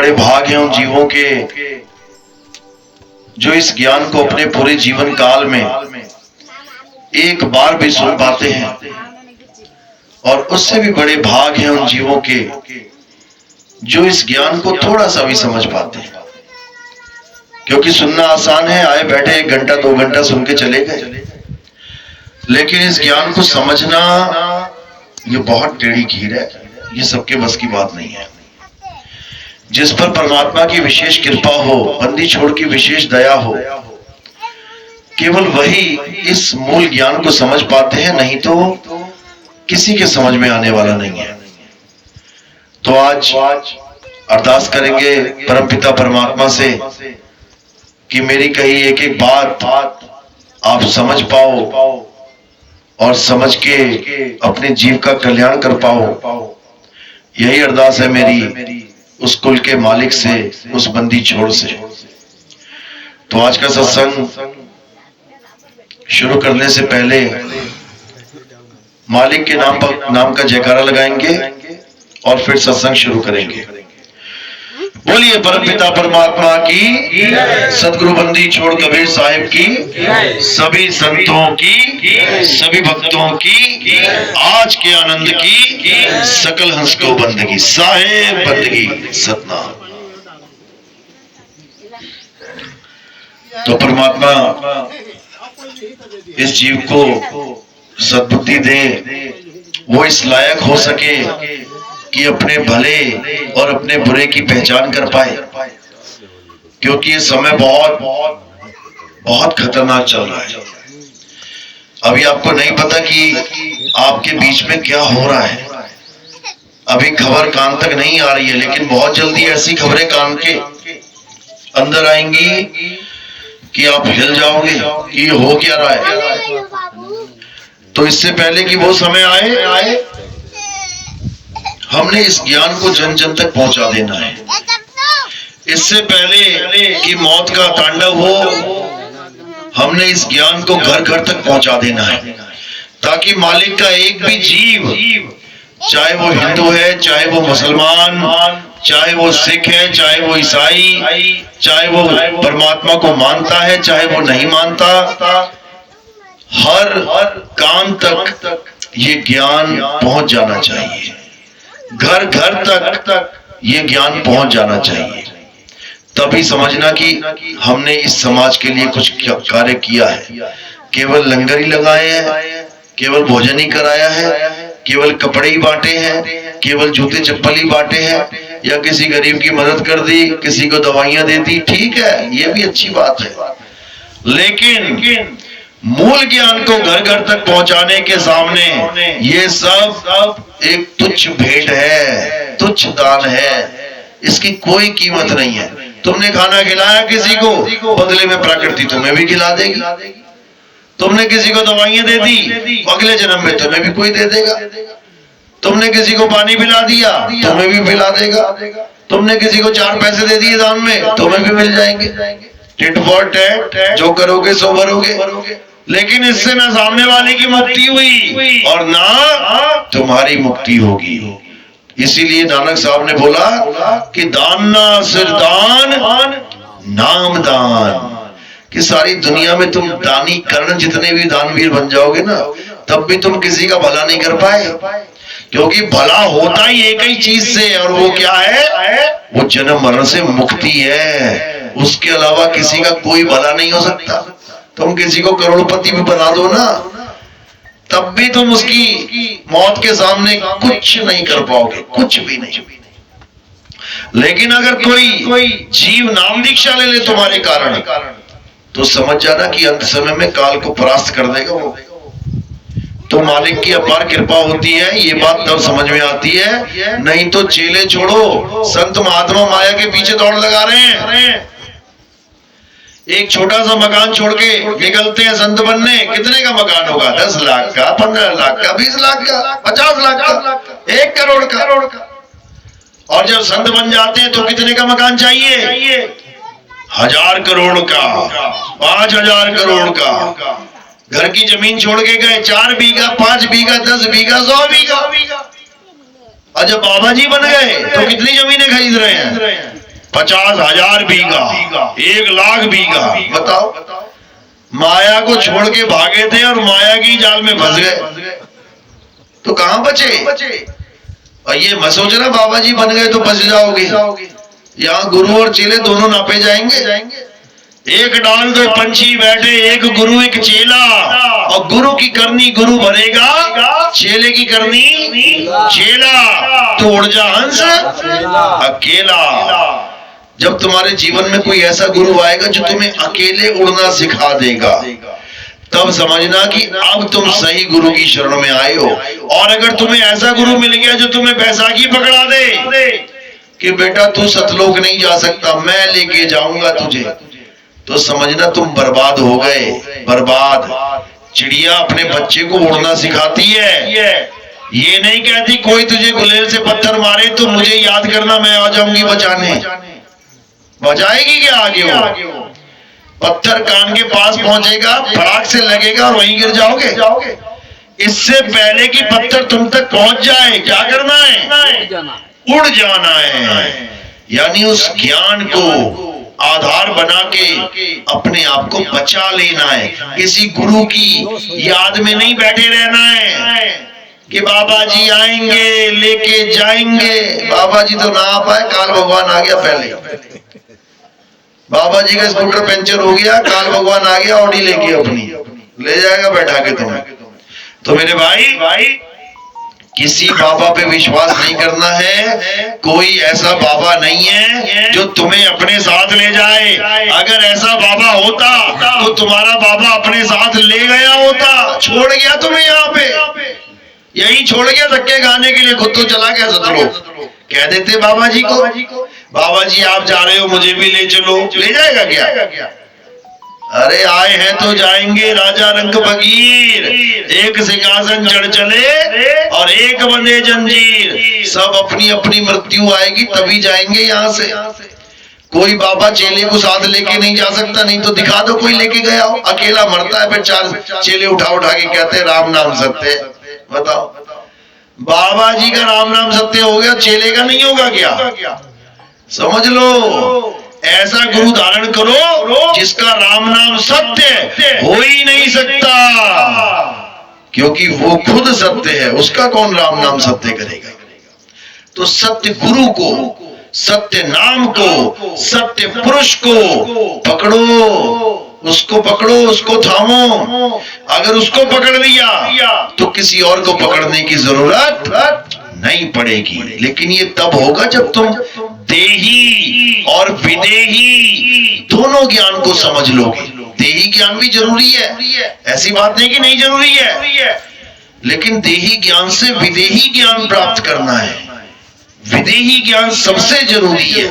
बड़े भाग हैं उन जीवों के जो इस ज्ञान को अपने पूरे जीवन काल में एक बार भी सुन पाते हैं, और उससे भी बड़े भाग हैं उन जीवों के जो इस ज्ञान को थोड़ा सा भी समझ पाते हैं। क्योंकि सुनना आसान है, आए बैठे 1 घंटा 2 घंटा सुन के चले गए, लेकिन इस ज्ञान को समझना ये बहुत टेढ़ी खीर है, ये सबके बस की बात नहीं है। जिस पर परमात्मा की विशेष कृपा हो, बंदी छोड़ की विशेष दया हो, केवल वही इस मूल ज्ञान को समझ पाते हैं, नहीं तो किसी के समझ में आने वाला नहीं है। तो आज अरदास करेंगे परमपिता परमात्मा से कि मेरी कही एक एक बात आप समझ पाओ और समझ के अपने जीव का कल्याण कर पाओ। यही अरदास है मेरी उस कुल के मालिक से, उस बंदी छोड़ से। तो आज का सत्संग शुरू करने से पहले मालिक के नाम का जयकारा लगाएंगे और फिर सत्संग शुरू करेंगे। बोलिए परमपिता परमात्मा की, सदगुरु बंदी छोड़ कबीर साहिब की, सभी संतों की, सभी भक्तों की, आज के आनंद की, सकल हंस को बंदगी, साहेब बंदगी सतनाम। तो परमात्मा इस जीव को सद्बुद्धि दे, वो इस लायक हो सके कि अपने भले और अपने बुरे की पहचान कर पाए। क्योंकि ये समय बहुत खतरनाक चल रहा है। अभी आपको नहीं पता कि आपके बीच में क्या हो रहा है, अभी खबर कान तक नहीं आ रही है, लेकिन बहुत जल्दी ऐसी खबरें कान के अंदर आएंगी कि आप हिल जाओगे कि ये हो क्या रहा है। तो इससे पहले कि वो समय आए, हमने इस ज्ञान को जन जन तक पहुंचा देना है। इससे पहले कि मौत का तांडव हो, हमने इस ज्ञान को घर घर तक पहुंचा देना है, ताकि मालिक का एक भी जीव, चाहे वो हिंदू है, चाहे वो मुसलमान, चाहे वो सिख है, चाहे वो ईसाई, चाहे वो परमात्मा को मानता है, चाहे वो नहीं मानता, हर कान तक ये ज्ञान पहुंच जाना चाहिए। घर घर तक ये ज्ञान पहुंच जाना चाहिए। तभी समझना कि हमने इस समाज के लिए कुछ कार्य किया है। केवल लंगर ही लगाए हैं, केवल भोजन ही कराया है, केवल कपड़े ही बांटे हैं, केवल जूते चप्पल ही बांटे हैं, या किसी गरीब की मदद कर दी, किसी को दवाइयां दे दी, ठीक है, ये भी अच्छी बात है। लेकिन मूल ज्ञान को घर घर तक पहुंचाने के सामने ये सब एक तुच्छ भेंट है, तुच्छ दान है, इसकी कोई कीमत नहीं है। तुमने खाना खिलाया किसी को, बदले में प्रकृति तुम्हें भी खिला देगी। तुमने किसी को दवाइयां दे दी, अगले जन्म में तुम्हें भी कोई दे देगा। तुमने किसी को पानी पिला दिया, तुम्हें भी पिला देगा। तुमने किसी को 4 पैसे दे दिए दान में, तुम्हें भी मिल जाएंगे। टिट फॉर टैट, जो करोगे सो भरोगे। लेकिन इससे ना सामने वाले की मुक्ति हुई और ना तुम्हारी मुक्ति होगी। इसीलिए नानक साहब ने बोला कि दान ना सिर दान, नाम दान। कि सारी दुनिया में तुम दानी कर्ण जितने भी दानवीर बन जाओगे ना, तब भी तुम किसी का भला नहीं कर पाए। क्योंकि भला होता ही एक ही चीज से, और वो क्या है? वो जन्म मरण से मुक्ति है। उसके अलावा किसी का कोई भला नहीं हो सकता। तुम किसी को करोड़पति भी बना दो ना, तब भी तुम उसकी मौत के सामने कुछ नहीं कर पाओगे, कुछ भी नहीं। लेकिन अगर कोई जीव नाम दीक्षा ले ले तुम्हारे कारण, तो समझ जाना कि अंत समय में काल को परास्त कर देगा वो। तो मालिक की अपार कृपा होती है, ये बात तब समझ में आती है। नहीं तो चेले छोड़ो, संत महात्मा माया के पीछे दौड़ लगा रहे हैं। एक छोटा सा मकान छोड़ के निकलते हैं संत बनने। कितने का मकान होगा? 10 लाख का, 15 लाख का, 20 लाख का, 50 लाख का, 1 करोड़ का। और जब संत बन जाते हैं तो कितने का मकान चाहिए? 1000 करोड़ का, 5000 करोड़ का। घर की जमीन छोड़ के गए, 4 बीघा, 5 बीघा, 10 बीघा, 100 बीघा। और जब बाबा जी बन गए तो कितनी जमीनें खरीद रहे हैं? 50,000 बीघा, 1,00,000 बीघा। बताओ, माया को छोड़ के भागे थे और माया की जाल में फंस गए, तो कहां बचे? और ये मत सोचना बाबा जी बन गए तो बच जाओगे। यहाँ गुरु और चेले दोनों नापे जाएंगे। एक डाल दो पंछी बैठे, एक गुरु एक चेला, और गुरु की करनी गुरु भरेगा, चेले की करनी चेला, तो उड़ जा हंस अकेला। जब तुम्हारे जीवन में कोई ऐसा गुरु आएगा जो तुम्हें अकेले उड़ना सिखा देगा, तब समझना कि अब तुम सही गुरु की शरण में आए हो। और अगर तुम्हें ऐसा गुरु मिल गया जो तुम्हें बैसाखी पकड़ा दे कि बेटा तू सतलोक नहीं जा सकता, मैं लेके जाऊंगा तुझे, तो समझना तुम बर्बाद हो गए, बर्बाद। चिड़िया अपने बच्चे को उड़ना सिखाती है, ये नहीं कहती कोई तुझे गुलेल से पत्थर मारे तो मुझे याद करना, मैं आ जाऊंगी बचाने। बचाएगी क्या आगे वो? पत्थर कान के पास पहुंचेगा, फड़ाक से लगेगा और वहीं गिर जाओगे। इससे पहले कि पत्थर तुम तक पहुंच जाए, क्या करना है? उड़ जाना है। यानी उस ज्ञान को आधार बना के अपने आप को बचा लेना है। किसी गुरु की याद में नहीं बैठे रहना है कि बाबा जी आएंगे लेके जाएंगे। बाबा जी तो ना आ पाए, काल भगवान आ गया पहले। बाबा जी का स्कूटर पंचर हो गया, काल भगवान आ गया ऑडी लेके अपनी, ले जाएगा बैठा के तुम्हें। तो मेरे भाई, किसी बाबा पे विश्वास नहीं करना है। कोई ऐसा बाबा नहीं है जो तुम्हें अपने साथ ले जाए। अगर ऐसा बाबा होता तो तुम्हारा बाबा अपने साथ ले गया होता। छोड़ गया तुम्हें यहाँ पे, यही छोड़ गया धक्के खाने के लिए, खुद तो चला गया सतलोक। कह देते बाबा जी को, बाबा जी आप जा रहे हो मुझे भी ले चलो, ले जाएगा क्या? अरे आए हैं तो जाएंगे। राजा रंग फकीर, एक सिंहासन चढ़ चले और एक बंधे जंजीर। सब अपनी अपनी मृत्यु आएगी तभी जाएंगे यहाँ से। कोई बाबा चेले को साथ लेके नहीं जा सकता, नहीं तो दिखा दो कोई लेके गया हो। अकेला मरता है, फिर 4 चेले उठा के कहते हैं राम नाम सत्य है। बताओ, बाबा जी का राम नाम सत्य हो गया, चेले का नहीं होगा क्या? समझ लो, ऐसा गुरु धारण करो जिसका राम नाम सत्य हो ही नहीं सकता, क्योंकि वो खुद सत्य है। उसका कौन राम नाम सत्य करेगा? तो सत्य गुरु को, सत्य नाम को, सत्य पुरुष को पकड़ो, उसको पकड़ो, उसको थामो। अगर उसको पकड़ लिया तो किसी और को पकड़ने की जरूरत नहीं पड़ेगी। लेकिन ये तब होगा जब तुम देही और विदेही दोनों ज्ञान को समझ लोगे। देही ज्ञान भी जरूरी है, ऐसी बात नहीं कि नहीं जरूरी है, लेकिन देही ज्ञान से विदेही ज्ञान प्राप्त करना है। विदेही ज्ञान सबसे जरूरी है,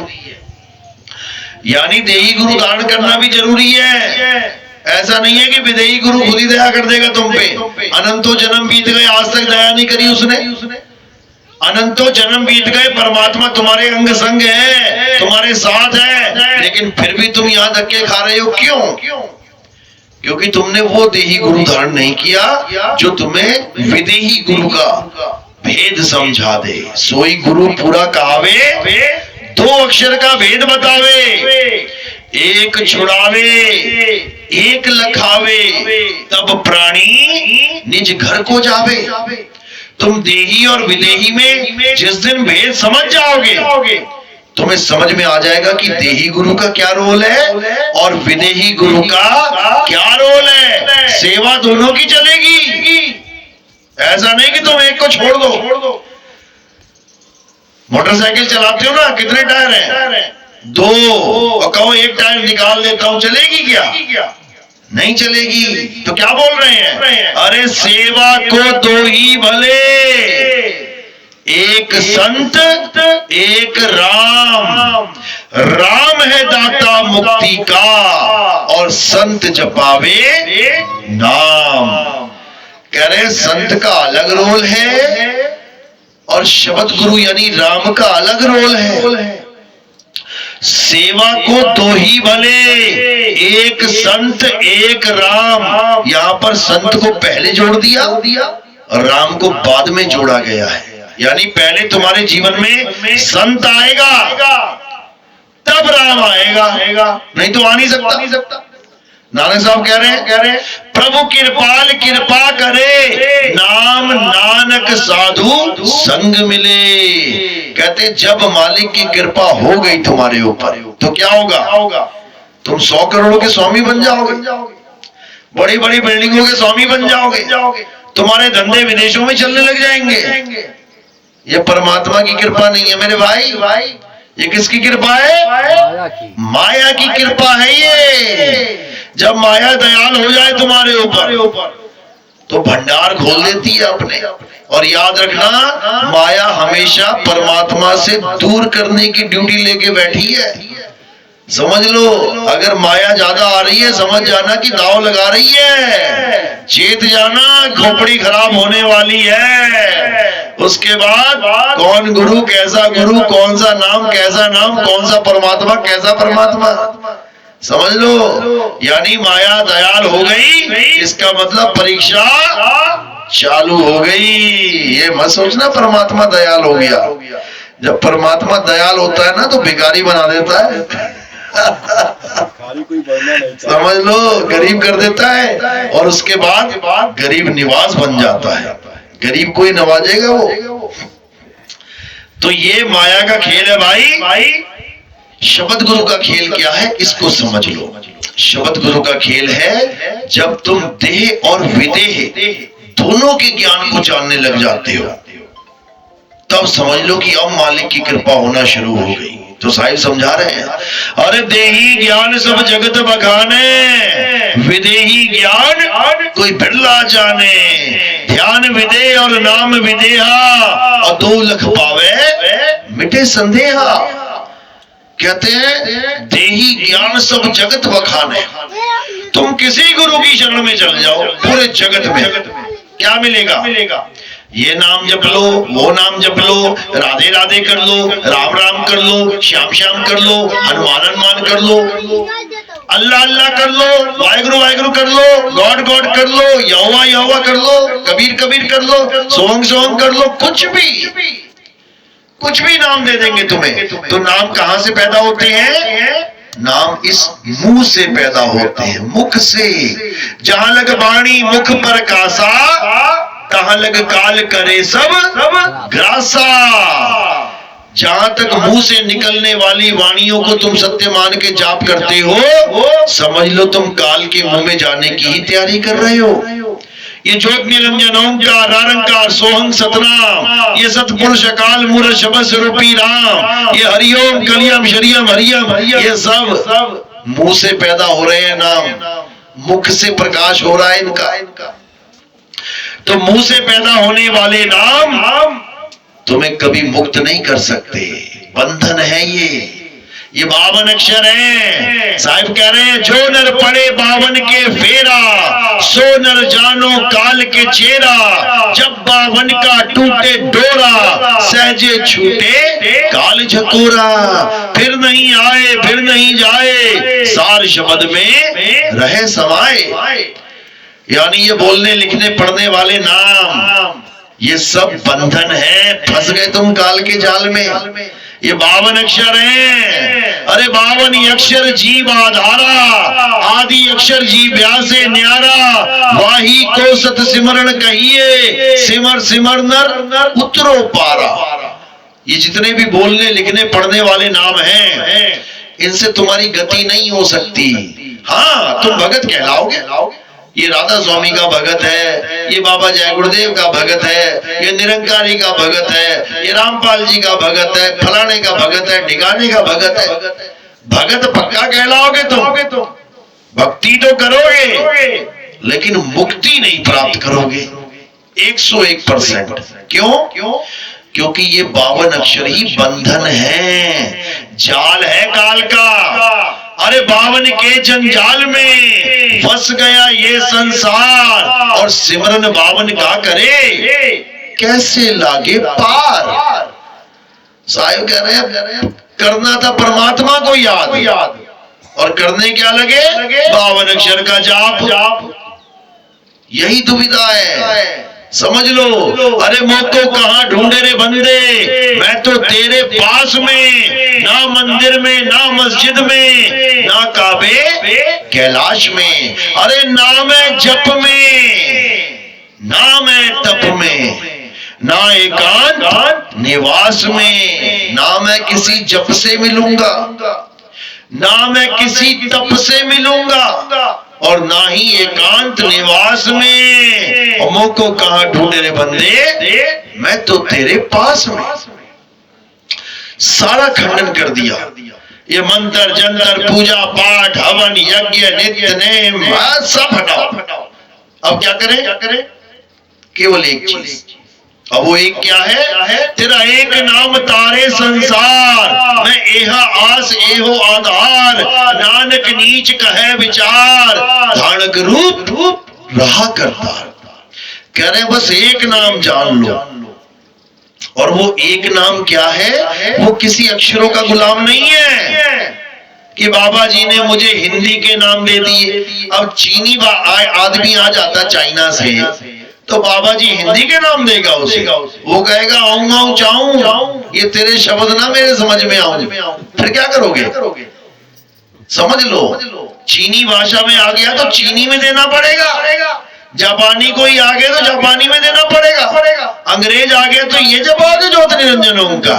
यानी देही गुरु धारण करना भी जरूरी है। ऐसा नहीं है कि विदेही गुरु खुद ही दया कर देगा तुम पे। अनंतों जन्म बीत गए, आज तक दया नहीं करी उसने। अनंतों जन्म बीत गए, परमात्मा तुम्हारे अंग संग है, तुम्हारे साथ है, लेकिन फिर भी तुम यहाँ धक्के खा रहे हो। क्यों? क्योंकि तुमने वो देही गुरु धारण नहीं किया जो तुम्हें विदेही गुरु का भेद समझा दे। सोई गुरु पूरा कहावे, 2 अक्षर का भेद बतावे। एक छुड़ावे, एक लखावे, तब प्राणी निज घर को जावे। तुम देही और विदेही में जिस दिन भेद समझ जाओगे, तुम्हें समझ में आ जाएगा कि देही गुरु का क्या रोल है और विदेही गुरु का क्या रोल है। सेवा दोनों की चलेगी, ऐसा नहीं कि तुम एक को छोड़ दो। मोटरसाइकिल चलाते हो ना, कितने टायर हैं? 2, और कहो एक टायर निकाल देता हूं, चलेगी क्या? नहीं चलेगी। तो क्या बोल रहे हैं? अरे सेवा को 2 ही भले, एक संत एक राम। राम है दाता मुक्ति का और संत जपावे नाम। कह रहे संत का अलग रोल है और शब्द गुरु यानी राम का अलग रोल है। सेवा को 2 ही भले, एक संत एक राम। यहाँ पर संत को पहले जोड़ दिया और राम को बाद में जोड़ा गया है। यानी पहले तुम्हारे जीवन में संत आएगा, तब राम आएगा, नहीं तो आ नहीं सकता। नानक साहब कह रहे हैं प्रभु कृपाल कृपा करे, नाम नानक साधु संग मिले। कहते जब मालिक की कृपा हो गई तुम्हारे ऊपर तो क्या होगा? तुम 100 करोड़ के स्वामी बन जाओगे, बड़ी बड़ी बिल्डिंगों के स्वामी बन जाओगे, तुम्हारे धंधे विदेशों में चलने लग जाएंगे। ये परमात्मा की कृपा नहीं है मेरे भाई, ये किसकी कृपा है? माया की कृपा है ये। जब माया दयाल हो जाए तुम्हारे ऊपर तो भंडार खोल देती है अपने। और याद रखना, माया हमेशा परमात्मा से दूर करने की ड्यूटी लेके बैठी है। समझ लो, अगर माया ज्यादा आ रही है समझ जाना कि दाव लगा रही है, चेत जाना खोपड़ी खराब होने वाली है। उसके बाद कौन गुरु कैसा गुरु, कौन सा नाम कैसा नाम, कौन सा परमात्मा कैसा परमात्मा, समझ लो। यानी माया दयाल हो गई, इसका मतलब परीक्षा चालू हो गई। ये मत सोचना परमात्मा दयाल हो गया। जब परमात्मा दयाल होता है ना तो भिखारी बना देता है समझ लो, गरीब कर देता है और उसके बाद गरीब निवास बन जाता है। गरीब कोई नवाजेगा वो। तो ये माया का खेल है भाई। शब्द गुरु का खेल क्या है इसको समझ लो। शब्द गुरु का खेल है जब तुम देह और विदेह दोनों के ज्ञान को जानने लग जाते हो, तब समझ लो कि अब मालिक की कृपा होना शुरू हो गई। तो साहिब समझा रहे हैं, अरे देही ज्ञान सब जगत बखाने, विदेही ज्ञान कोई बिरला जाने। ध्यान विदेह और नाम विदेहा, और 2 लख पावे मिटे संदेहा। कहते हैं देही ज्ञान सब जगत बखाने। तुम किसी गुरु की शरण में चल जाओ, पूरे जगत में क्या मिलेगा? ये नाम जप लो, वो नाम जप लो, राधे राधे कर लो, राम राम कर लो, श्याम श्याम कर लो, हनुमान हनुमान कर लो, अल्लाह अल्लाह कर लो, वाहिगुरु वाहिगुरु कर लो, गॉड गॉड कर लो, यहोवा यहोवा कर लो, कबीर कबीर कर लो, सोहंग सोहंग कर लो, कुछ भी नाम दे देंगे तुम्हें। तो नाम कहां से पैदा होते हैं? नाम इस मुंह से पैदा होते हैं, मुख से। जहां लग वाणी मुख पर कासा, तहां लग काल करे सब ग्रासा। जहां तक मुंह से निकलने वाली वाणियों को तुम सत्य मान के जाप करते हो, समझ लो तुम काल के मुंह में जाने की ही तैयारी कर रहे हो। ये ज्योत निरंजन ओंकार निरंकार सोहंग सतनाम, ये सतपुरुष अकाल मूर्त शब्द स्वरूपी राम, ये हरिओम कलियम शरियम हरियम, ये सब मुंह से पैदा हो रहे हैं नाम, मुख से प्रकाश हो रहा है इनका। तो मुंह से पैदा होने वाले नाम तुम्हें कभी मुक्त नहीं कर सकते, बंधन है ये 52 अक्षर हैं। साहिब कह रहे हैं जो नर पड़े 52 के फेरा, सो नर जानो काल के चेरा। जब 52 का टूटे डोरा, सहजे छूटे काल झकोरा। फिर नहीं आए फिर नहीं जाए, सार शब्द में रहे समाये। यानी ये बोलने लिखने पढ़ने वाले नाम, ये सब बंधन है। फंस गए तुम काल के जाल में। ये 52 अक्षर हैं। अरे 52 अक्षर जीव आधारा, आदि अक्षर जी व्यासे न्यारा। वाही को सत सिमरण कहिए, सिमर सिमर नर उतरो पारा। ये जितने भी बोलने लिखने पढ़ने वाले नाम हैं, इनसे तुम्हारी गति नहीं हो सकती। हाँ, तुम भगत कहलाओगे। ये राधा स्वामी का भगत है, ये बाबा जय गुरुदेव का भगत है, ये निरंकारी का भगत है, ये रामपाल जी का भगत है, फलाने का भगत है, ठिकाने का भगत है। भगत पक्का कहलाओगे तुम, भक्ति तो करोगे लेकिन मुक्ति नहीं प्राप्त करोगे 101%। क्यों? क्योंकि ये 52 अक्षर ही बंधन है, जाल है काल का। अरे 52 के जंजाल में फंस गया ये संसार, और सिमरन 52 का करे कैसे लागे पार। साहिब कह रहे हैं करना था परमात्मा को याद, और करने क्या लगे 52 अक्षर का जाप। यही दुविधा है, समझ लो। अरे मौको कहां ढूंढे रे बंदे, मैं तो तेरे पास में ना मंदिर में, ना मस्जिद में, ना काबे कैलाश में। अरे नाम है जप में, नाम है तप में, ना एकांत निवास में। ना मैं किसी जप से मिलूंगा, ना मैं किसी तप से मिलूंगा, और ना ही एकांत निवास में। और मुझ को कहां ढूंढे रे बंदे, मैं तो तेरे पास में। सारा खंडन कर दिया। ये मंत्र जंतर पूजा पाठ हवन यज्ञ नित्य नेम सब हटाओ। अब क्या करें? केवल एक चीज। अब वो एक क्या है? तेरा एक नाम तारे संसार, मैं एहा आस एहो आधार, नानक नीच कहे विचार, धानक रूप रहा करतार। कह रहे बस एक नाम जान लो। और वो एक नाम क्या है? वो किसी अक्षरों का गुलाम नहीं है कि बाबा जी ने मुझे हिंदी के नाम दे दिए। अब चीनी आदमी आ जाता चाइना से, तो बाबा जी हिंदी के नाम देगा उसे। वो कहेगा आऊं आऊं चाऊं, ये तेरे शब्द ना मेरे समझ में आऊं। फिर क्या करोगे? समझ लो, चीनी भाषा में आ गया तो चीनी में देना पड़ेगा। जापानी कोई आ गया तो जापानी में देना पड़ेगा। अंग्रेज आ गया तो ये जवाब है ज्योति निरंजन उनका।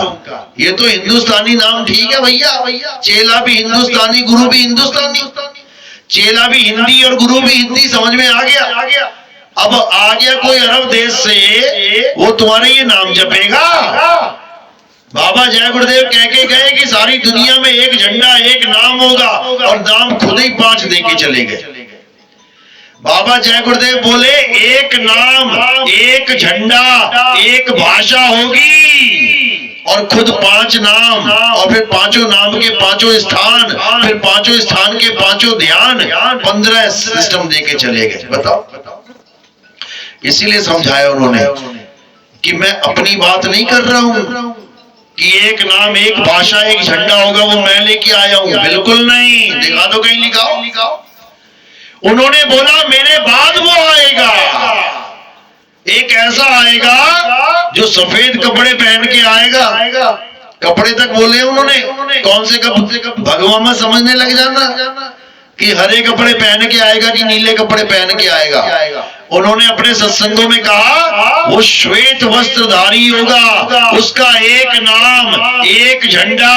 ये तो हिंदुस्तानी नाम ठीक है भैया। चेला भी हिंदुस्तानी, गुरु भी हिंदुस्तानी। चेला भी हिंदी और गुरु भी हिंदी, समझ में आ गया। अब आ गया कोई अरब देश से, वो तुम्हारे ये नाम जपेगा। बाबा जय गुरुदेव कह के गए कि सारी दुनिया में एक झंडा एक नाम होगा, और नाम खुद ही 5 दे के चले गए। बाबा जय गुरुदेव बोले एक नाम एक झंडा एक भाषा होगी, और खुद 5 नाम, और फिर 5 नाम के 5 स्थान, फिर 5 स्थान के 5 ध्यान, 15 सिस्टम दे के चले गए। बताओ। इसीलिए समझाया उन्होंने कि मैं अपनी बात नहीं कर रहा हूं कि एक नाम एक भाषा एक झंडा होगा वो मैं लेके आया हूं, बिल्कुल नहीं। दिखा दो कहीं, लिखाओ। उन्होंने बोला मेरे बाद वो आएगा, एक ऐसा आएगा जो सफेद कपड़े पहन के आएगा। कपड़े तक बोले उन्होंने, कौन से कपड़े? भगवान में समझने लग जाना कि हरे कपड़े पहन के आएगा कि नीले कपड़े पहन के आएगा। उन्होंने अपने सत्संगों में कहा वो श्वेत वस्त्रधारी होगा, उसका एक नाम एक झंडा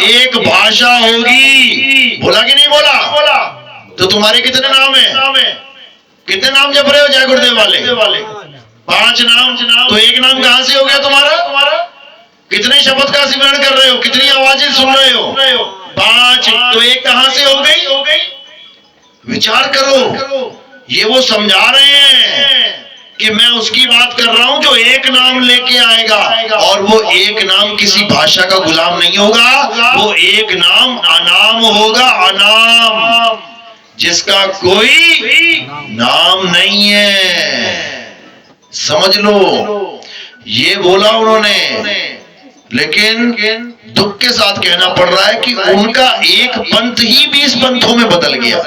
एक भाषा होगी। बोला कि नहीं बोला? तो तुम्हारे कितने नाम है? कितने नाम जप रहे हो जय गुरुदेव वाले? 5 नाम। तो एक नाम कहां से हो गया तुम्हारा? कितने शब्द का सिमरण कर रहे हो? कितनी आवाजें सुन रहे हो? 5। तो एक कहां से हो गई? विचार करो। ये वो समझा रहे हैं कि मैं उसकी बात कर रहा हूं जो एक नाम लेके आएगा, और वो एक नाम किसी भाषा का गुलाम नहीं होगा। वो एक नाम अनाम होगा, अनाम, जिसका कोई नाम नहीं है। समझ लो, ये बोला उन्होंने। लेकिन दुख के साथ कहना पड़ रहा है कि उनका एक पंथ ही 20 पंथों में बदल गया।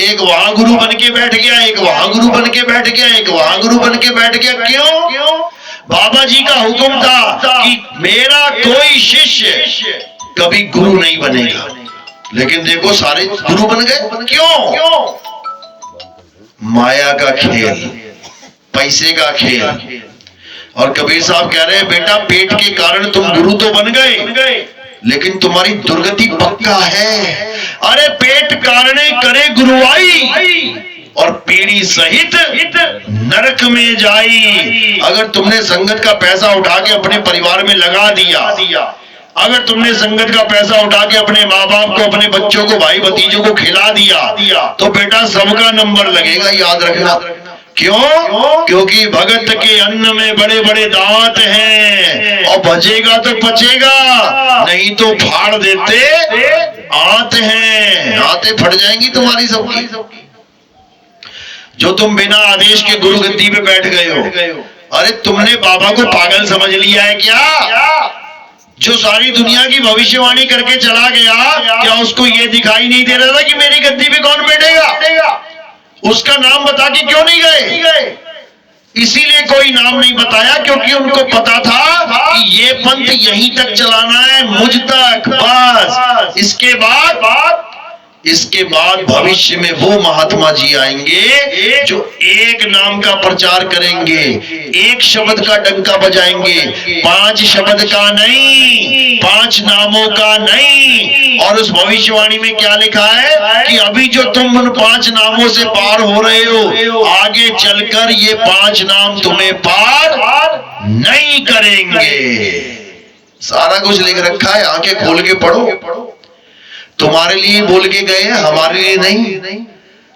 एक वहां गुरु बन के बैठ गया, एक वहां गुरु बन के बैठ गया, एक वहां गुरु बन के बैठ गया। क्यों? बाबा जी का हुक्म था कि मेरा कोई शिष्य कभी गुरु नहीं बनेगा। लेकिन देखो सारे गुरु बन गए। क्यों? माया का खेल, पैसे का खेल। और कबीर साहब कह रहे हैं बेटा पेट के कारण तुम गुरु तो बन गए, लेकिन तुम्हारी दुर्गति पक्का है। अरे पेट कारणे करे गुरुआई, और पीढ़ी सहित नरक में जाई। अगर तुमने संगत का पैसा उठा के अपने परिवार में लगा दिया, अगर तुमने संगत का पैसा उठा के अपने माँ बाप को, अपने बच्चों को, भाई भतीजों को खिला दिया, तो बेटा सबका नंबर लगेगा, याद रखना। क्यों? क्योंकि भगत के अन्न में बड़े बड़े दांत हैं, और बचेगा तो पचेगा, नहीं तो फाड़ देते आते हैं। आते फट जाएंगी तुम्हारी सबकी, जो तुम बिना आदेश के गुरु गद्दी पे बैठ गए हो। अरे तुमने बाबा को पागल समझ लिया है क्या? जो सारी दुनिया की भविष्यवाणी करके चला गया, क्या उसको ये दिखाई नहीं दे रहा था कि मेरी गद्दी पे कौन बैठेगा? उसका नाम बता के क्यों नहीं गए? इसीलिए कोई नाम नहीं बताया, क्योंकि उनको पता था कि ये पंथ यहीं तक चलाना है, मुझ तक बस। इसके बाद भविष्य में वो महात्मा जी आएंगे जो एक नाम का प्रचार करेंगे, एक शब्द का डंका बजाएंगे, 5 शब्द का नहीं, 5 नामों का नहीं। और उस भविष्यवाणी में क्या लिखा है कि अभी जो तुम उन 5 नामों से पार हो रहे हो, आगे चलकर ये 5 नाम तुम्हें पार नहीं करेंगे। सारा कुछ लिख रखा है, आंखें खोल के पढ़ो। तुम्हारे लिए बोल के गए हैं, हमारे लिए नहीं।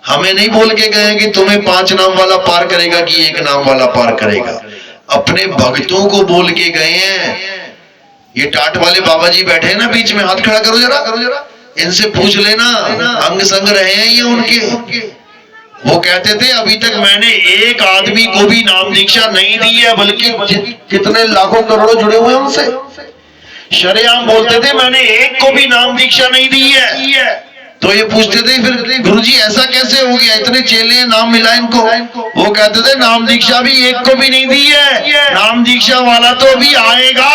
हमें नहीं बोल के गए कि तुम्हें 5 नाम वाला पार करेगा कि 1 नाम वाला पार करेगा। अपने भक्तों को बोल के गए हैं। ये टाट वाले बाबा जी बैठे हैं ना बीच में, हाथ खड़ा करो जरा, इनसे पूछ लेना, अंग संग रहे हैं ये उनके। वो कहते थे अभी तक मैंने एक आदमी को भी नाम दीक्षा नहीं दी है, बल्कि कितने लाखों करोड़ों जुड़े हुए हैं उनसे। शरेआम बोलते थे मैंने एक को भी नाम दीक्षा नहीं दी है। तो ये पूछते थे फिर गुरुजी ऐसा कैसे हो गया, इतने चेले नाम मिला इनको। वो कहते थे नाम दीक्षा भी एक को भी नहीं दी है, नाम दीक्षा वाला तो अभी आएगा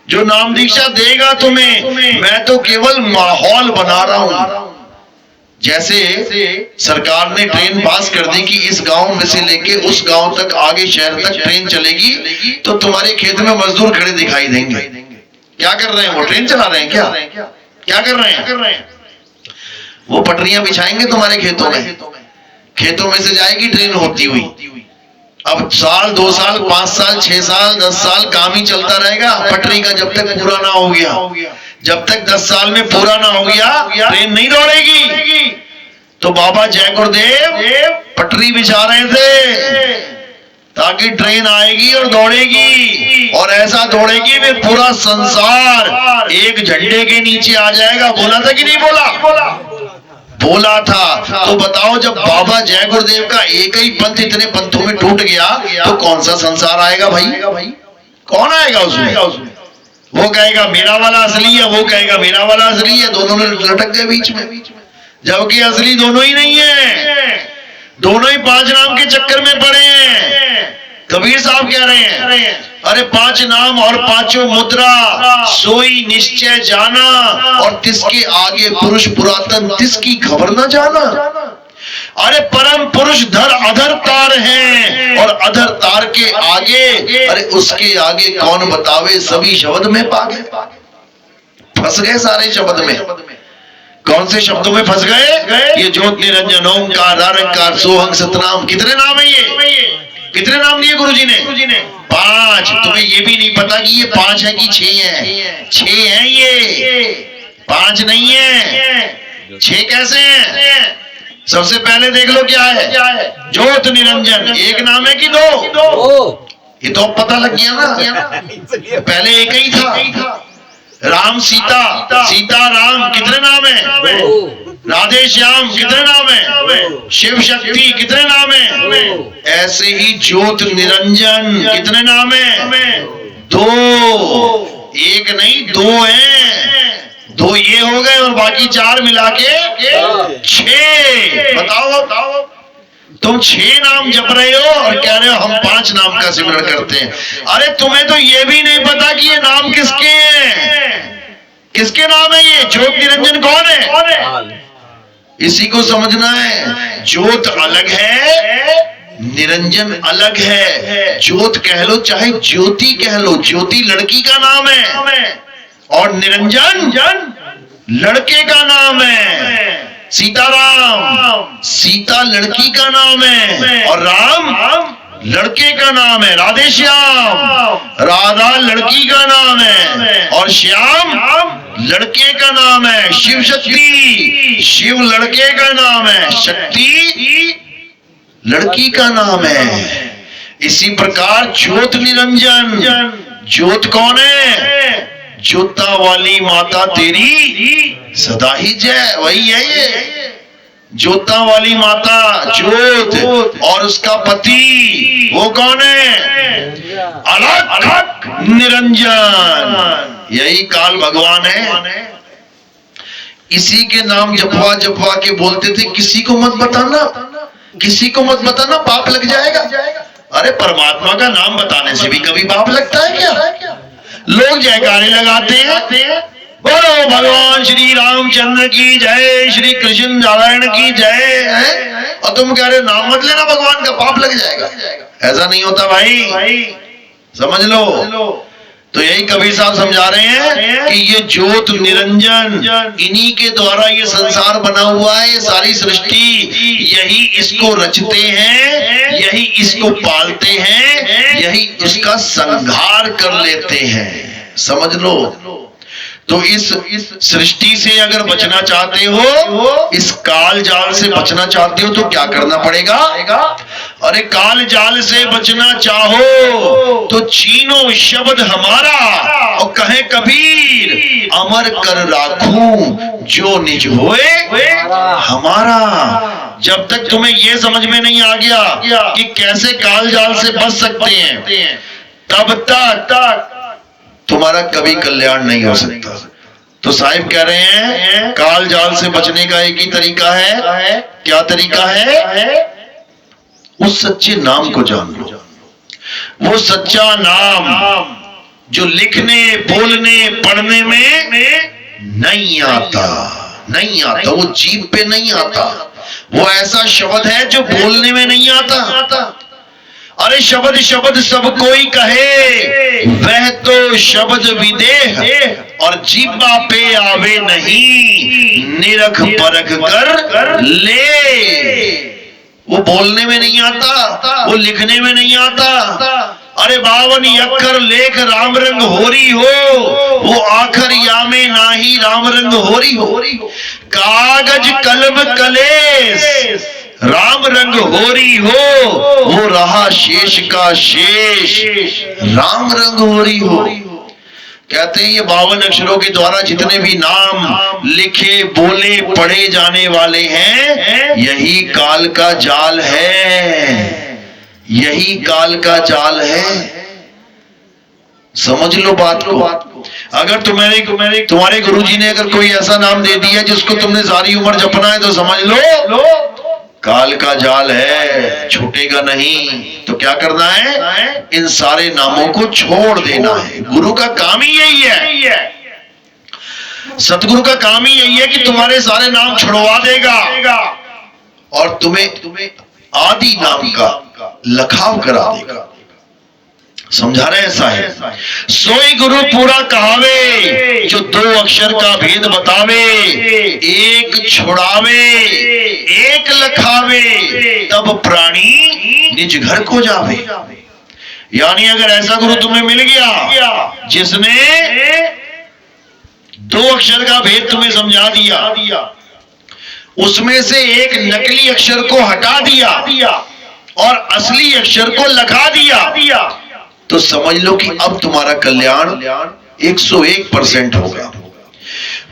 जो नाम दीक्षा देगा तुम्हें। मैं तो केवल माहौल बना रहा हूं। जैसे सरकार ने ट्रेन पास कर दी कि इस गांव में से लेके उस गांव तक, आगे शहर तक ट्रेन चलेगी, तो तुम्हारे खेत में मजदूर खड़े दिखाई देंगे। क्या कर रहे हैं वो? ट्रेन चला रहे हैं। क्या कर रहे हैं? वो पटरियां बिछाएंगे तुम्हारे खेतों में। खेतों में से जाएगी ट्रेन होती हुई। अब साल 2 साल 5 साल 6 साल 10 साल काम ही चलता रहेगा पटरी का, जब तक पूरा ना हो गया। जब तक 10 साल में पूरा ना हो गया ट्रेन नहीं दौड़ेगी। तो बाबा जय गुरुदेव पटरी बिछा रहे थे ताकि ट्रेन आएगी और दौड़ेगी, और ऐसा दौड़ेगी फिर पूरा संसार एक झंडे के नीचे आ जाएगा। बोला था कि नहीं बोला था। तो बताओ जब बाबा जय गुरुदेव का एक ही पंथ इतने पंथों में टूट गया तो कौन सा संसार आएगा भाई? कौन आएगा उसमें? वो कहेगा मेरा वाला असली है, वो कहेगा मेरा वाला असली है। दोनों ने लटक गए बीच में, जबकि असली दोनों ही नहीं है। दोनों ही 5 नाम के चक्कर में पड़े हैं। कबीर साहब कह रहे हैं अरे 5 नाम और 5 मुद्रा सोई निश्चय जाना, और तिसके आगे पुरुष पुरातन तिसकी खबर न जाना। अरे परम पुरुष धर अधर तार हैं, और अधर तार के आगे, अरे उसके आगे कौन बतावे, सभी शब्द में पागे। फंस गए सारे शब्द में। कौन से शब्दों में फंस गए? ये ज्योत निरंजन ओंकार निरंकार सोहंग सतनाम। कितने नाम है ये? कितने नाम दिए गुरुजी ने? 5। तुम्हें ये भी नहीं पता कि ये 5 है कि 6 है? 6 है ये, 5 नहीं है। 6 कैसे हैं? सबसे पहले देख लो क्या है। ज्योत निरंजन एक नाम है कि 2? ये तो पता लग गया ना। पहले एक ही था। राम सीता, सीता राम कितने नाम है? राधे श्याम कितने नाम है? शिव शक्ति कितने नाम है? ऐसे ही ज्योत निरंजन कितने नाम है? 2। एक नहीं 2 हैं। 2 ये हो गए और बाकी 4 मिला के 6। बताओ तुम 6 नाम जप रहे हो और कह रहे हो हम 5 नाम का सिमरन करते हैं। अरे तुम्हें तो ये भी नहीं पता कि ये नाम किसके हैं। किसके नाम है ये? ज्योत निरंजन कौन है? इसी को समझना है। ज्योत अलग है, निरंजन अलग है। ज्योत कह लो चाहे ज्योति कह लो, ज्योति लड़की का नाम है और निरंजन लड़के का नाम है। सीताराम, सीता लड़की का नाम है और राम लड़के का नाम है। राधे श्याम, राधा लड़की का नाम है और श्याम लड़के का नाम है। शिव शक्ति, शिव लड़के का नाम है। शक्ति लड़की का नाम है। इसी प्रकार ज्योत निरंजन, ज्योत कौन है? ज्योता वाली माता तेरी सदा ही जय, वही है ये ज्योता वाली माता ज्योत। और उसका पति वो कौन है? अलख निरंजन, यही काल भगवान है। इसी के नाम जपवा जपवा के बोलते थे किसी को मत बताना, किसी को मत बताना, पाप लग जाएगा। अरे परमात्मा का नाम बताने से भी कभी पाप लगता है क्या? लोग जयकारे लगाते हैं, बोलो भगवान श्री रामचंद्र की जय, श्री कृष्ण नारायण की जय, और तुम कह रहे नाम मत लेना भगवान का, पाप लग जाएगा। ऐसा नहीं होता भाई, समझ लो। तो यही कबीर साहब समझा रहे हैं कि ये ज्योत निरंजन, इन्हीं के द्वारा ये संसार बना हुआ है, ये सारी सृष्टि, यही इसको रचते हैं, यही इसको पालते हैं, यही इसका संहार कर लेते हैं, समझ लो। तो इस सृष्टि से अगर बचना चाहते हो, इस काल जाल से बचना चाहते हो, तो क्या करना पड़ेगा? अरे काल जाल से बचना चाहो तो छीनो शब्द हमारा, और कहे कबीर अमर कर राखूं जो निज होए हमारा। जब तक तुम्हें यह समझ में नहीं आ गया कि कैसे काल जाल से बच सकते हैं, तब तक तुम्हारा कभी कल्याण नहीं हो सकता। तो साहिब कह रहे हैं काल जाल से बचने का एक ही तरीका है। क्या तरीका है? उस सच्चे नाम को जान लो। वो सच्चा नाम जो लिखने, बोलने, पढ़ने में नहीं आता, वो जीभ पे नहीं आता। वो ऐसा शब्द है जो बोलने में नहीं आता। अरे शब्द सब कोई कहे, वह तो शब्द विदेह, और जीवा पे आवे नहीं, निरख परख कर ले। वो बोलने में नहीं आता, वो लिखने में नहीं आता। अरे 52 अक्षर लेख राम रंग होरी हो, वो आखर यामे नाही राम रंग होरी हो। कागज कलम कलेस राम रंग होरी हो, वो रहा शेष का शेष राम रंग होरी हो। कहते हैं ये 52 अक्षरों के द्वारा जितने भी नाम लिखे, बोले, पढ़े जाने वाले हैं, यही काल का जाल है, यही काल का जाल है। समझ लो बात को। अगर तुम्हारे गुरुजी ने अगर कोई ऐसा नाम दे दिया जिसको तुमने सारी उम्र जपना है, तो समझ लो काल का जाल है, छूटेगा नहीं। तो क्या करना है? इन सारे नामों को छोड़ देना है। गुरु का काम ही यही है, सतगुरु का काम ही यही है कि तुम्हारे सारे नाम छुड़वा देगा और तुम्हें आदि नाम का लखाव करा देगा। समझा रहे? ऐसा है। सोई गुरु पूरा कहावे, जो 2 अक्षर का भेद बतावे, एक छुड़ावे एक लखावे, तब प्राणी निज घर को जावे। यानी अगर ऐसा गुरु तुम्हें मिल गया जिसने 2 अक्षर का भेद तुम्हें समझा दिया, उसमें से एक नकली अक्षर को हटा दिया और असली अक्षर को लखा दिया, तो समझ लो कि अब तुम्हारा कल्याण 101% होगा।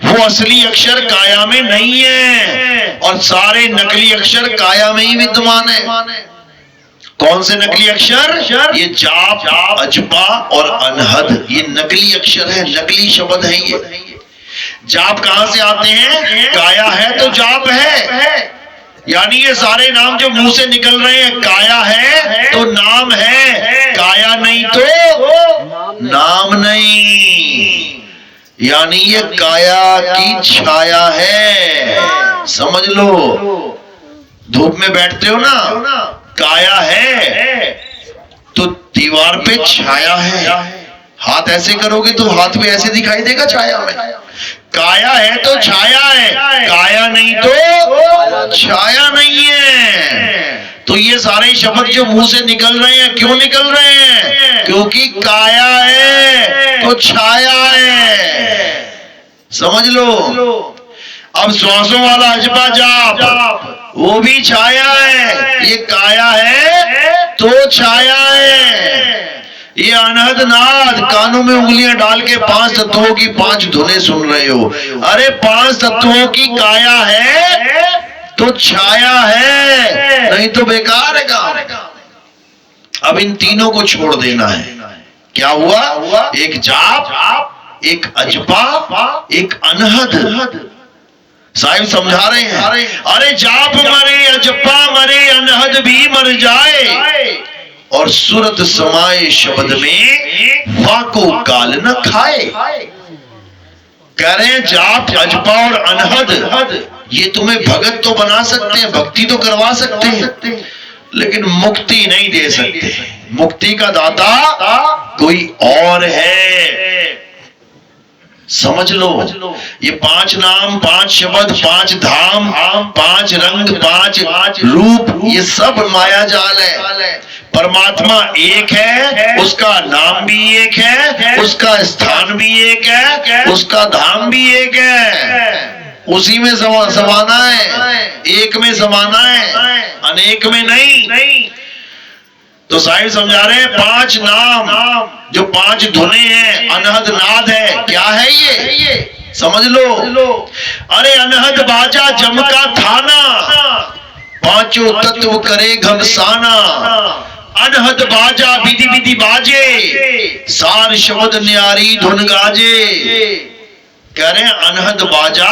वो असली अक्षर काया में नहीं है और सारे नकली अक्षर काया में ही विद्यमान है। कौन से नकली अक्षर? ये जाप, अजपा और अनहद, ये नकली अक्षर है, नकली शब्द है। ये जाप कहां से आते हैं? काया है तो जाप है। यानी ये सारे नाम जो मुंह से निकल रहे हैं, काया है तो नाम है, काया नहीं तो नाम नहीं। यानी ये काया की छाया है। समझ लो, धूप में बैठते हो ना, काया है तो दीवार पे छाया है। हाथ ऐसे करोगे तो हाथ में ऐसे दिखाई देगा छाया में। काया है तो छाया है, काया नहीं तो छाया नहीं है। तो ये सारे शब्द जो मुंह से निकल रहे हैं, क्यों निकल रहे हैं? क्योंकि काया है तो छाया है। समझ लो। अब श्वासों वाला अजपा जाप, वो भी छाया है। ये काया है तो छाया है। ये अनहद नाद, कानों में उंगलियां डाल के 5 तत्वों की 5 धुनें सुन रहे हो। अरे 5 तत्वों की काया है तो छाया है, नहीं तो बेकार है काम। अब इन तीनों को छोड़ देना है। क्या हुआ? एक जाप, एक अजपा, एक अनहद। साहिब समझा रहे हैं, अरे जाप मरे, अजपा मरे, अनहद भी मर जाए, और सूरत समाए शब्द में वाको काल न खाए। कह रहे हैं जाप अजपा और अनहद ये तुम्हें भगत तो बना सकते हैं, भक्ति तो करवा सकते हैं, लेकिन मुक्ति नहीं दे सकते। मुक्ति का दाता कोई और है, समझ लो। ये 5 नाम, 5 शब्द, 5 धाम, 5 रंग, 5 रूप, ये सब माया जाल है। परमात्मा एक है, उसका नाम भी एक है, उसका स्थान भी एक है, उसका धाम भी एक है। उसी में समाना है, एक में समाना है, अनेक में नहीं। तो साहिब समझा रहे हैं 5 नाम जो 5 धुने हैं, अनहद नाद है। क्या है ये? समझ लो। अरे अनहद बाजा जमका थाना, 5 तत्व करे घमसाना। अनहद बाजा विधि विधि बाजे, सार शब्द न्यारी धुन गाजे। कह रहे हैं अनहद बाजा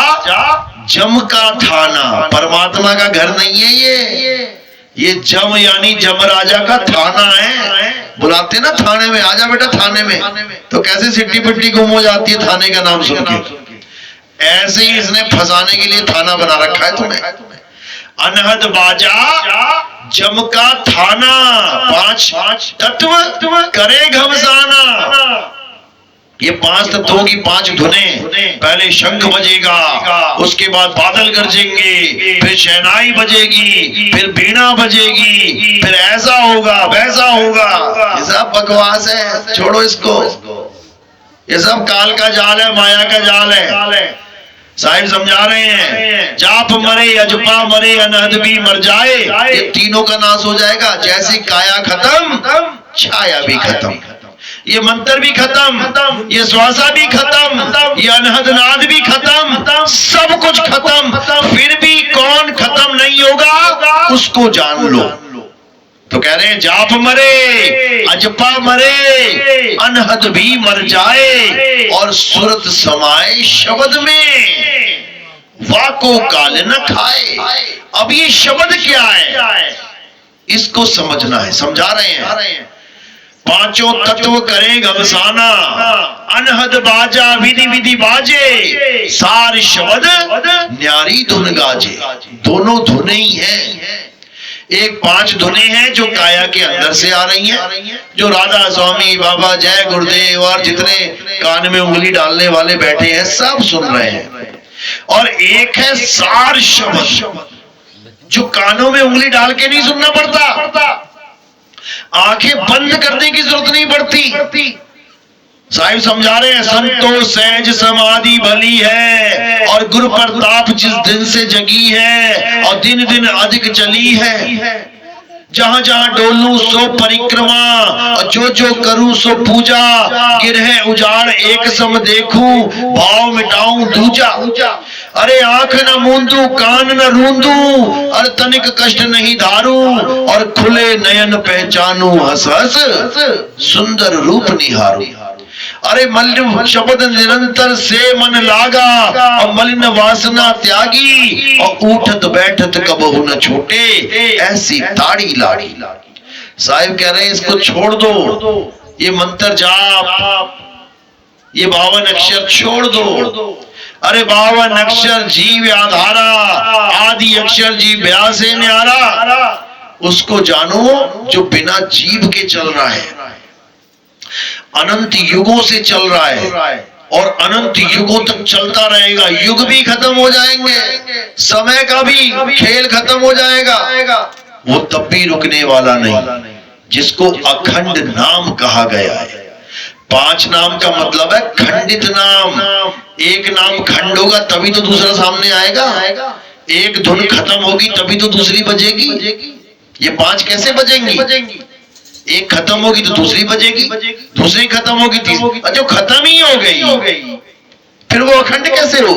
जम का थाना, परमात्मा का घर नहीं है ये जम यानी जमराजा का थाना है। बुलाते ना थाने में, आजा बेटा थाने में, तो कैसे सिट्टी पिट्टी गुम हो जाती है थाने का नाम सुन के। ऐसे ही इसने फंसाने के लिए थाना बना रखा है तुम्हें। अनहद बाजा जम का थाना, 5 तत्व करे घमसाना। ये 5 तत्वों की 5 धुने, पहले शंख बजेगा, उसके बाद बादल गरजेंगे, फिर शहनाई बजेगी, फिर बीणा बजेगी, फिर ऐसा होगा वैसा होगा। ये सब बकवास है, छोड़ो इसको। ये सब काल का जाल है, माया का जाल है। साहिब समझा रहे हैं जाप मरे, अजपा मरे, अनहद भी मर जाए। ये तीनों का नाश हो जाएगा। जैसी काया खत्म, छाया भी खत्म, ये मंत्र भी खत्म, ये श्वासा भी खत्म, ये अनहद नाद भी खत्म, सब कुछ खत्म। फिर भी कौन खत्म नहीं होगा उसको जान लो। तो कह रहे हैं जाप मरे, अजपा मरे, अनहद भी मर जाए, और सूरत समाए शब्द में वाको काल न खाए। अब ये शब्द क्या है, इसको समझना है। समझा रहे हैं 5 तत्व करें घमसाना, अनहद बाजा विधि विधि बाजे, सार शब्द न्यारी धुन गाजे। दोनों धुने ही हैं। एक 5 धुने हैं जो काया के अंदर से आ रही हैं, जो राधा स्वामी, बाबा जय गुरुदेव और जितने कान में उंगली डालने वाले बैठे हैं सब सुन रहे हैं। और एक है सार शब्द जो कानों में उंगली डाल के नहीं सुनना पड़ता, आंखें बंद करने की जरूरत नहीं पड़ती। साहिब समझा रहे हैं संतोष सहज समाधि भली है, और गुरु प्रताप जिस दिन से जगी है, और दिन दिन अधिक चली है। जहां जहां डोलू सो परिक्रमा, और जो जो करूं सो पूजा। गिरहे उजाड़ एक सम देखूं, भाव मिटाऊं दूजा। अरे आंख न मूंदू, कान न रूंदू, और तनिक कष्ट नहीं धारू, और खुले नयन पहचानू, हंस हंस सुंदर रूप निहारू। अरे मलिन शब्द निरंतर से मन लागा, और मलिन वासना त्यागी, और उठत बैठत कबहु न छूटे, ऐसी ताड़ी लाड़ी। साहिब कह रहे हैं इसको छोड़ दो, ये मंत्र जाप, ये 52 अक्षर छोड़ दो। अरे 52 अक्षर जीव आधारा, आदि अक्षर जीव व्यासे न्यारा। उसको जानो जो बिना जीव के चल रहा है, अनंत युगों से चल रहा है, और अनंत युगों तक चलता रहेगा। युग भी खत्म हो जाएंगे, समय का भी खेल खत्म हो जाएगा, वो तब भी रुकने वाला नहीं। जिसको अखंड नाम कहा गया है। 5 नाम का मतलब है खंडित नाम। एक नाम खंड होगा तभी तो दूसरा सामने आएगा। एक धुन खत्म होगी तभी तो दूसरी बजेगी। ये 5 कैसे बजेंगी? एक खत्म होगी तो दूसरी बजेगी, दूसरी खत्म होगी तीसरी। जो खत्म ही हो गई फिर वो अखंड कैसे हो?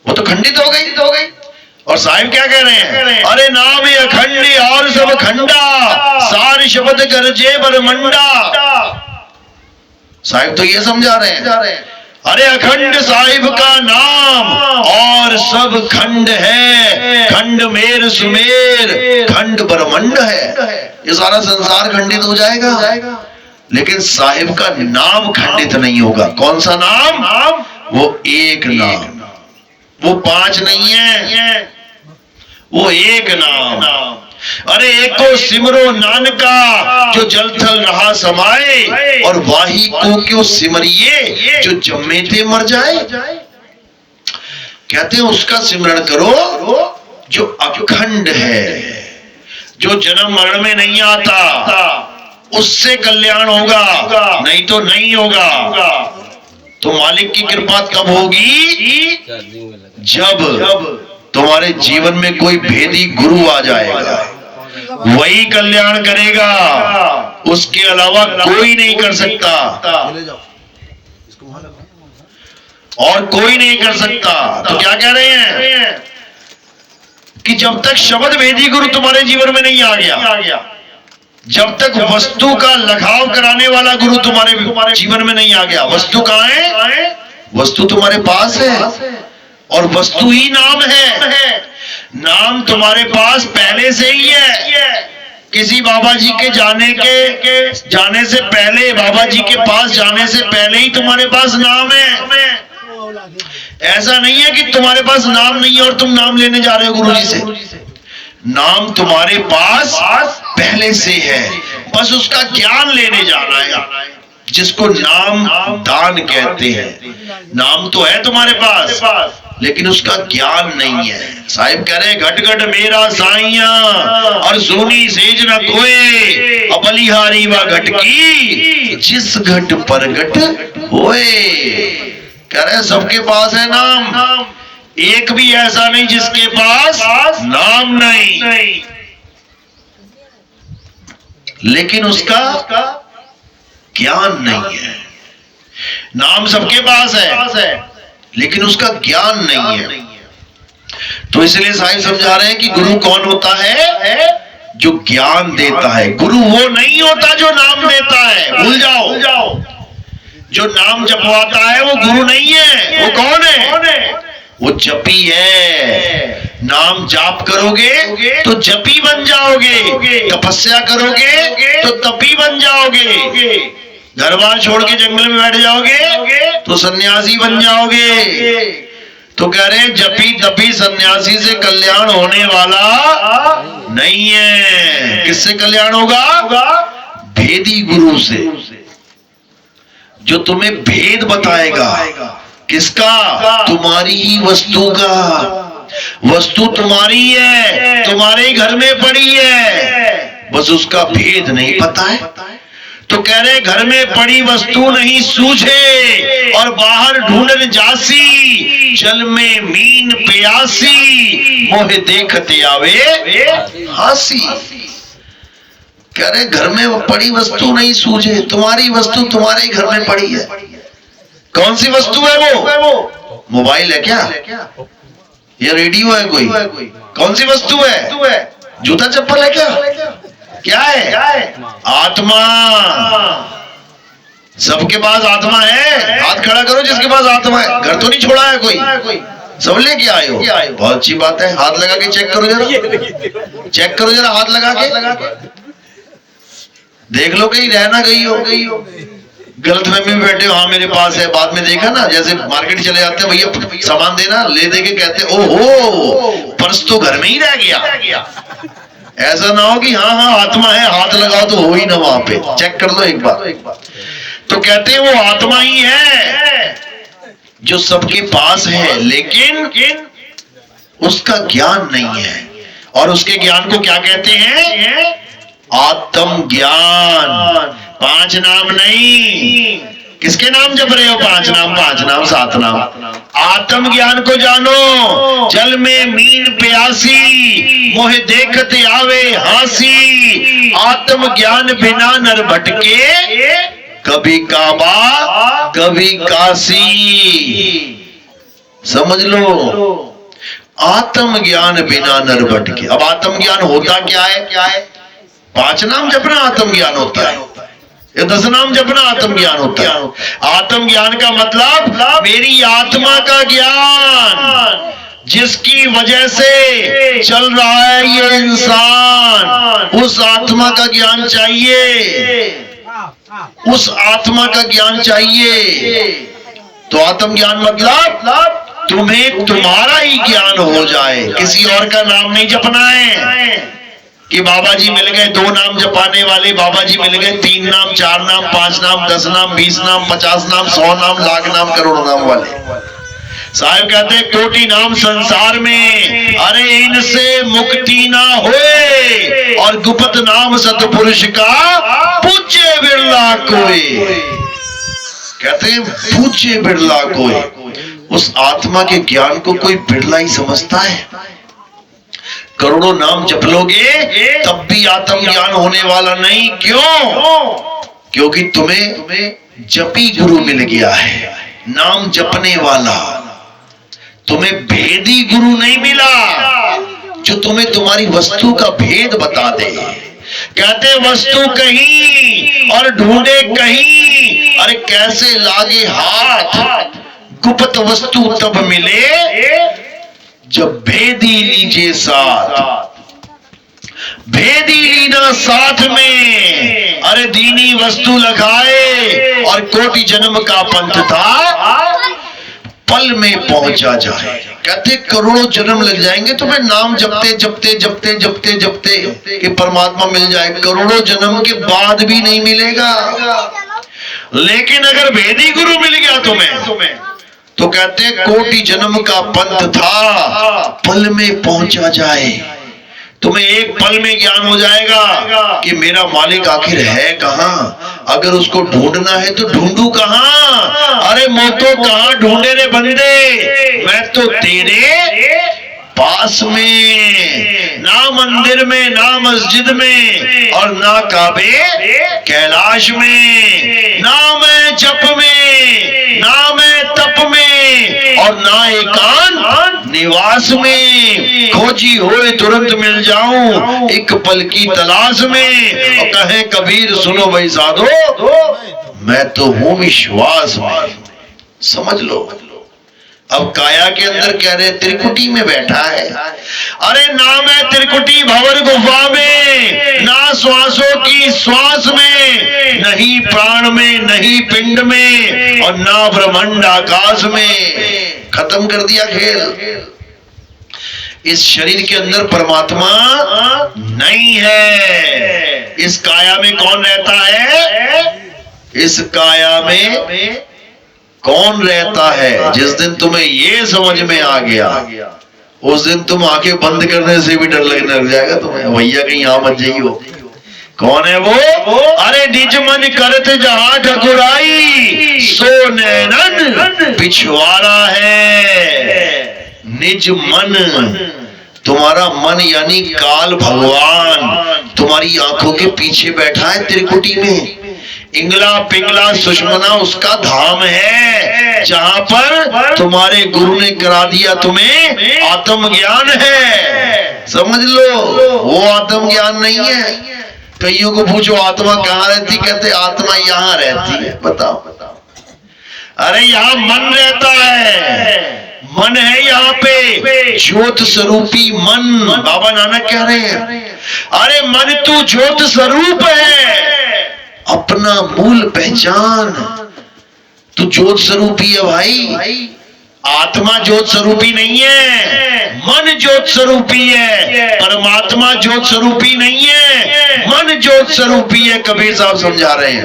वो तो खंडित हो गई। और साहिब क्या कह रहे हैं? अरे नाम अखंड और सब खंडा, सार शब्द गरजे बरमंडा। साहिब तो ये समझा रहे हैं अरे अखंड साहिब का नाम और सब खंड है, खंड मेर सुमेर खंड ब्रह्मंड है। ये सारा संसार खंडित हो जाएगा, लेकिन साहिब का नाम खंडित नहीं होगा। कौन सा नाम? वो एक नाम, वो पांच नहीं है, वो एक नाम। अरे एक को सिमरो नानका जो जल थल रहा समाए, और वाही को क्यों सिमरिए जो जम्मे थे मर जाए। कहते हैं उसका सिमरण करो जो अखंड है, जो जन्म मरण में नहीं आता, उससे कल्याण होगा, नहीं तो नहीं होगा। तो मालिक की कृपा कब होगी? जब तुम्हारे जीवन में कोई भेदी गुरु आ जाएगा, वही कल्याण करेगा, उसके अलावा कोई नहीं कर सकता, और कोई नहीं कर सकता। तो क्या कह रहे हैं कि जब तक शब्द भेदी गुरु तुम्हारे जीवन में नहीं आ गया, जब तक वस्तु का लगाव कराने वाला गुरु तुम्हारे जीवन में नहीं आ गया। वस्तु कहाँ है? वस्तु तुम्हारे पास है, और वस्तु ही नाम है। नाम तुम्हारे पास पहले से ही है। किसी बाबा जी के जाने से पहले, बाबा जी के पास जाने से पहले ही तुम्हारे पास नाम है। ऐसा नहीं है कि तुम्हारे पास नाम नहीं है और तुम नाम लेने जा रहे हो गुरु जी से। नाम तुम्हारे पास पहले से है, बस उसका ज्ञान लेने जाना है, जिसको नाम दान कहते हैं। नाम तो है तुम्हारे पास, लेकिन उसका ज्ञान नहीं है। साहिब कह रहे घट घट मेरा साइया और सोनी सेज न खोए, बलिहारी व घट की जिस घट पर घट होए। कह रहे सबके पास है नाम, एक भी ऐसा नहीं जिसके पास नाम नहीं, लेकिन उसका ज्ञान नहीं है। नाम सबके पास है, लेकिन उसका ज्ञान नहीं है। तो इसलिए साहिब समझा रहे हैं कि गुरु कौन होता है? जो ज्ञान देता है। गुरु वो नहीं होता जो नाम देता है, भूल जाओ। जो नाम जपवाता है वो गुरु नहीं है। वो कौन है? वो जपी है। नाम जाप करोगे तो जपी बन जाओगे, तपस्या करोगे तो तपी बन जाओगे, घर बार छोड़ के जंगल में बैठ जाओगे तो सन्यासी बन जाओगे। तो कह रहे जपी तपी सन्यासी से कल्याण होने वाला नहीं है। किससे कल्याण होगा? भेदी गुरु से, जो तुम्हें भेद बताएगा। किसका? तुम्हारी ही वस्तु का। वस्तु तुम्हारी है, तुम्हारे घर में पड़ी है, बस उसका भेद नहीं पता है। तो कह रहे घर में पड़ी वस्तु नहीं सूझे और बाहर ढूंढन जासी, जल में मीन प्यासी, मोहे देखते आवे हासी। कह रहे घर में पड़ी वस्तु नहीं सूझे, तुम्हारी वस्तु तुम्हारे घर में पड़ी है। कौन सी वस्तु है वो? मोबाइल है क्या? या रेडियो है कोई? कौन सी वस्तु है? जूता चप्पल है क्या? क्या है? आत्मा। सबके पास आत्मा है। हाथ खड़ा करो जिसके पास आत्मा है। घर तो नहीं छोड़ा है कोई, सब लेके आए हो। बहुत अच्छी बात है। हाथ लगा के चेक करो जरा, चेक करो जरा हाथ लगा के, देख लो कहीं रहना गई हो। गलतफहमी में बैठे हो, हाँ मेरे पास है, बाद में देखा ना, जैसे मार्केट चले जाते हैं, भैया सामान देना, ले दे के कहते ओहो पर्स तो घर में ही रह गया। ऐसा ना हो कि हाँ आत्मा है, हाथ लगाओ तो हो ही ना, वहां पे चेक कर लो एक बार। तो कहते हैं वो आत्मा ही है जो सबके पास है, लेकिन उसका ज्ञान नहीं है। और उसके ज्ञान को क्या कहते हैं? आत्म ज्ञान। 5 नाम नहीं। किसके नाम जप रहे हो? 5 नाम, 5 नाम, 7 नाम। आत्म ज्ञान को जानो। जल में मीन प्यासी, मोहे देखते आवे हासी। आत्म ज्ञान बिना नर भटके, कभी काबा कभी काशी। समझ लो, आत्म ज्ञान बिना नर भटके। अब आत्म ज्ञान होता क्या है? 5 नाम जपना आत्म ज्ञान होता है। ये 10 नाम जपना आत्मज्ञान होता है। आत्मज्ञान का मतलब मेरी आत्मा का ज्ञान, जिसकी वजह से चल रहा है ये इंसान, उस आत्मा का ज्ञान चाहिए, उस आत्मा का ज्ञान चाहिए। तो आत्मज्ञान मतलब तुम्हें तुम्हारा ही ज्ञान हो जाए, किसी और का नाम नहीं जपना है कि बाबा जी मिल गए 2 नाम जपाने वाले, बाबा जी मिल गए 3 नाम 4 नाम 5 नाम 10 नाम 20 नाम 50 नाम 100 नाम लाख नाम करोड़ नाम वाले। साहब कहते हैं कोटि नाम संसार में, अरे इनसे मुक्ति ना होए, और गुप्त नाम सतपुरुष का पूज्य बिरला कोई। कहते हैं पूज्य बिरला कोई। उस आत्मा के ज्ञान को कोई बिरला ही समझता है। करोड़ों नाम जप लोगे तब भी आत्म ज्ञान होने वाला नहीं। क्यों? क्योंकि तुम्हें जपी गुरु मिल गया है, नाम जपने वाला। तुम्हें भेदी गुरु नहीं मिला जो तुम्हें तुम्हारी वस्तु का भेद बता दे। कहते वस्तु कहीं और ढूंढे कहीं, अरे कैसे लागे हाथ, गुप्त वस्तु तब मिले जब भेदी लीजिए साथ। भेदी लीना साथ में, अरे दीनी वस्तु लगाए, और कोटि जन्म का पंथ था पल में पहुंचा जाए। कहते करोड़ों जन्म लग जाएंगे तुम्हें नाम जपते जपते जपते जपते जपते कि परमात्मा मिल जाए। करोड़ों जन्म के बाद भी नहीं मिलेगा। लेकिन अगर भेदी गुरु मिल गया तुम्हें तो कहते कोटि जन्म का पंथ था पल में पहुंचा जाए। तुम्हें एक पल में ज्ञान हो जाएगा कि मेरा मालिक आखिर है कहाँ। अगर उसको ढूंढना है तो ढूंढू कहाँ। अरे मोतो कहाँ ढूंढे रे बंदे, मैं तो तेरे पास में, ना मंदिर में ना मस्जिद में और ना काबे कैलाश में, ना मैं जप में ना मैं तप में और ना एकांत निवास में। खोजी होए तुरंत मिल जाऊं एक पल की तलाश में। और कहे कबीर सुनो भाई साधो, मैं तो हूं विश्वास में। समझ लो। अब काया के अंदर कह रहे त्रिकुटी में बैठा है। अरे ना मैं त्रिकुटी भंवर गुफा में, ना श्वासों की श्वास में, नहीं प्राण में नहीं पिंड में और ना ब्रह्मांड आकाश में। खत्म कर दिया खेल। इस शरीर के अंदर परमात्मा नहीं है। इस काया में कौन रहता है? इस काया में कौन रहता है? जिस दिन तुम्हें ये समझ में आ गया उस दिन तुम आंखें बंद करने से भी डर लगने लग जाएगा तुम्हें। भैया कहीं यहां मत जाइयो। कौन है वो? अरे निज मन करत जहां ठकुराई, सो नैनन पिछवाड़ा है। निज मन, तुम्हारा मन यानी काल भगवान तुम्हारी आंखों के पीछे बैठा है त्रिकुटी में। इंगला पिंगला सुषमना उसका धाम है, जहां पर तुम्हारे गुरु ने करा दिया तुम्हें आत्मज्ञान है। समझ लो, वो आत्मज्ञान नहीं है। कईयों को पूछो आत्मा कहाँ रहती, कहते आत्मा यहाँ रहती है। बताओ। अरे यहाँ मन रहता है, मन है यहाँ पे, ज्योत स्वरूपी मन। बाबा नानक कह रहे हैं अरे मन तू ज्योत स्वरूप है, अपना मूल पहचान। तू ज्योत स्वरूपी है भाई। आत्मा ज्योत स्वरूपी नहीं है, मन ज्योत स्वरूपी है। परमात्मा ज्योत स्वरूपी नहीं है, मन ज्योत स्वरूपी है। कबीर साहब समझा रहे हैं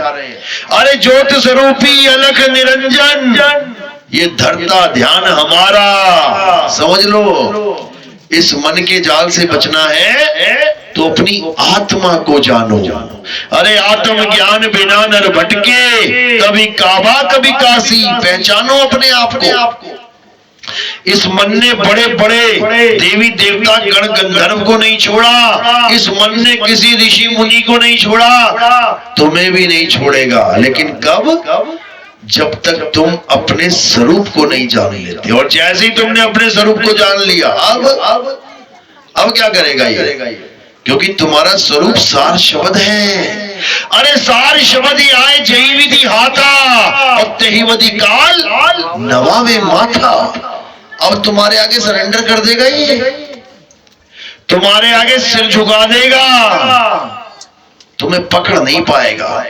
अरे ज्योत स्वरूपी अलख निरंजन, ये धरता ध्यान हमारा। समझ लो, इस मन के जाल से बचना है तो अपनी आत्मा को जानो। अरे आत्म ज्ञान बिना नर भटके, कभी काबा कभी काशी। पहचानो अपने आप को। इस मन ने बड़े बड़े देवी देवता गण गंधर्व को नहीं छोड़ा, इस मन ने किसी ऋषि मुनि को नहीं छोड़ा, तुम्हें भी नहीं छोड़ेगा। लेकिन कब? जब तक तुम अपने स्वरूप को नहीं जान लेते। और जैसे ही तुमने अपने स्वरूप को जान लिया, अब क्या करेगा ये? क्योंकि तुम्हारा स्वरूप सार शब्द है। अरे सार शब्द आए जही विधि हाथा और तही वधि काल नवावे माथा। अब तुम्हारे आगे सरेंडर कर देगा, ये तुम्हारे आगे सिर झुका देगा, तुम्हें पकड़ नहीं पाएगा।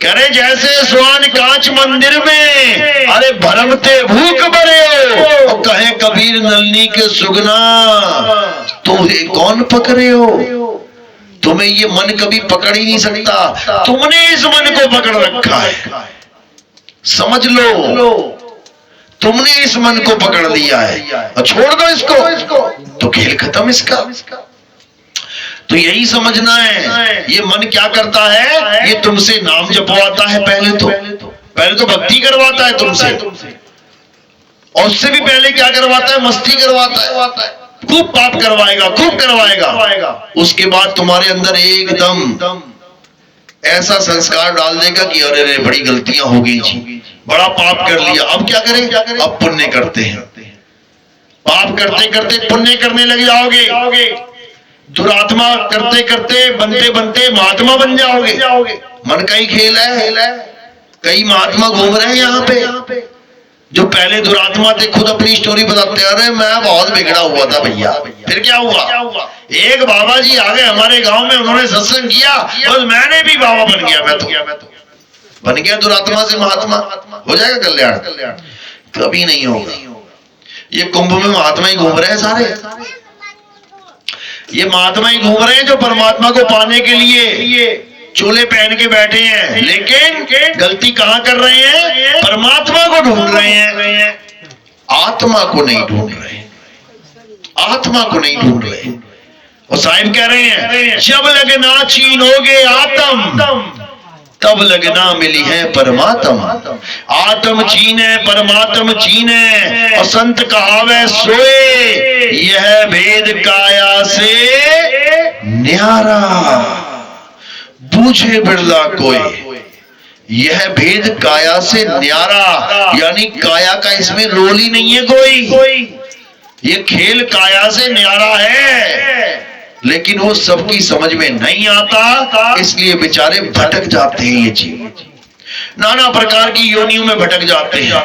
कह रहे जैसे स्वान कांच मंदिर में, अरे भरमते भूख भरे हो, और कहे कबीर नलनी के सुगना तुम्हें कौन पकड़े हो। तुम्हें ये मन कभी पकड़ ही नहीं सकता, तुमने इस मन को पकड़ रखा है, समझ लो, तुमने इस मन को पकड़ लिया है और छोड़ दो इसको तो खेल खत्म इसका। तो यही समझना है, ये मन क्या करता है, ये तुमसे नाम जपवाता है, पहले तो भक्ति करवाता है तुमसे, और उससे भी पहले क्या करवाता है, मस्ती करवाता है, खूब पाप करवाएगा, खूब करवाएगा। उसके बाद तुम्हारे अंदर एकदम ऐसा संस्कार डाल देगा कि अरे रे बड़ी गलतियां हो गई जी, बड़ा पाप कर लिया, अब क्या करें, अब पुण्य करते हैं। पाप करते करते पुण्य करने लग जाओगे, दुरात्मा करते करते बनते बनते महात्मा बन जाओगे। मन का ही खेल है, कई महात्मा घूम रहे हैं यहाँ पे, जो पहले दुरात्मा थे, खुद अपनी स्टोरी बताते हैं, अरे मैं बहुत बिगड़ा हुआ था भैया, फिर क्या हुआ, एक बाबा जी आ गए हमारे गांव में, उन्होंने सत्संग किया, बस मैंने भी बाबा बन गया, मैं तो बन गया दुरात्मा से महात्मा। हो जाएगा कल्याण? कभी नहीं होगा। ये कुंभ में महात्मा ही घूम रहे हैं सारे, ये महात्मा ही घूम रहे हैं जो परमात्मा को पाने के लिए चोले पहन के बैठे हैं, लेकिन गलती कहां कर रहे हैं, परमात्मा को ढूंढ रहे हैं, आत्मा को नहीं ढूंढ रहे, आत्मा को नहीं ढूंढ रहे। और साहिब कह रहे हैं जब लगना चीनोगे आत्म तब लगना मिली है परमात्मा। आत्म चीने परमात्म चीने, और संत कहावे सोए, यह भेद काया से न्यारा, बूझे बिरला कोई। यह भेद काया से न्यारा, यानी काया का इसमें रोल ही नहीं है कोई, ये खेल काया से न्यारा है, लेकिन वो सबकी समझ में नहीं आता, इसलिए बेचारे भटक जाते हैं। ये जीव नाना प्रकार की योनियों में भटक जाते हैं।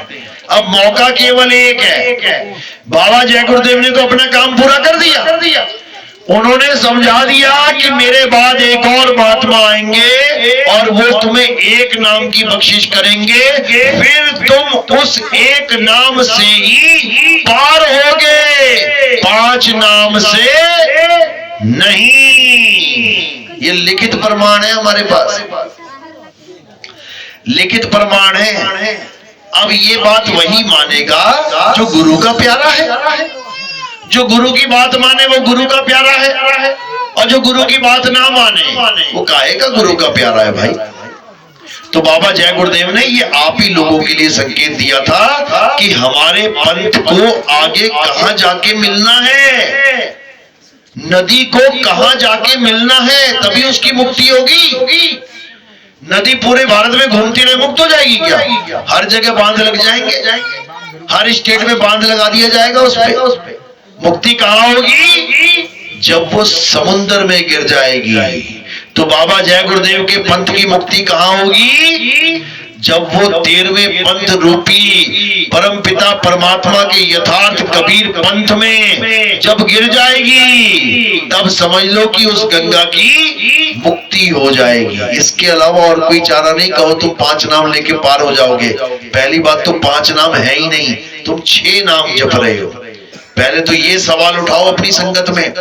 अब मौका केवल एक है, बाबा जय गुरुदेव ने तो अपना काम पूरा कर दिया, उन्होंने समझा दिया कि मेरे बाद एक और महात्मा आएंगे और वो तुम्हें एक नाम की बख्शिश करेंगे, फिर तुम उस एक नाम से ही पार होगे, 5 नाम से नहीं। ये लिखित प्रमाण है हमारे पास, लिखित प्रमाण है। अब ये बात वही मानेगा जो गुरु का प्यारा है, जो गुरु की बात माने वो गुरु का प्यारा है, और जो गुरु की बात ना माने वो काहे का गुरु का प्यारा है भाई। तो बाबा जय गुरुदेव ने ये आप ही लोगों के लिए संकेत दिया था कि हमारे पंथ को आगे कहां जाके मिलना है, नदी को कहां जाके मिलना है, तभी उसकी मुक्ति होगी। नदी पूरे भारत में घूमती रहे मुक्त हो जाएगी क्या? हर जगह बांध लग जाएंगे, हर स्टेट में बांध लगा दिया जाएगा, उस पे मुक्ति कहां होगी? जब वो समुद्र में गिर जाएगी। तो बाबा जय गुरुदेव के पंथ की मुक्ति कहां होगी? जब वो 13वें पंथ रूपी परमपिता परमात्मा के यथार्थ कबीर पंथ में जब गिर जाएगी, तब समझ लो कि उस गंगा की मुक्ति हो जाएगी। इसके अलावा और कोई चारा नहीं। कहो तुम 5 नाम लेके पार हो जाओगे, पहली बात तो 5 नाम है ही नहीं, तुम 6 नाम जप रहे हो। पहले तो ये सवाल उठाओ अपनी संगत में।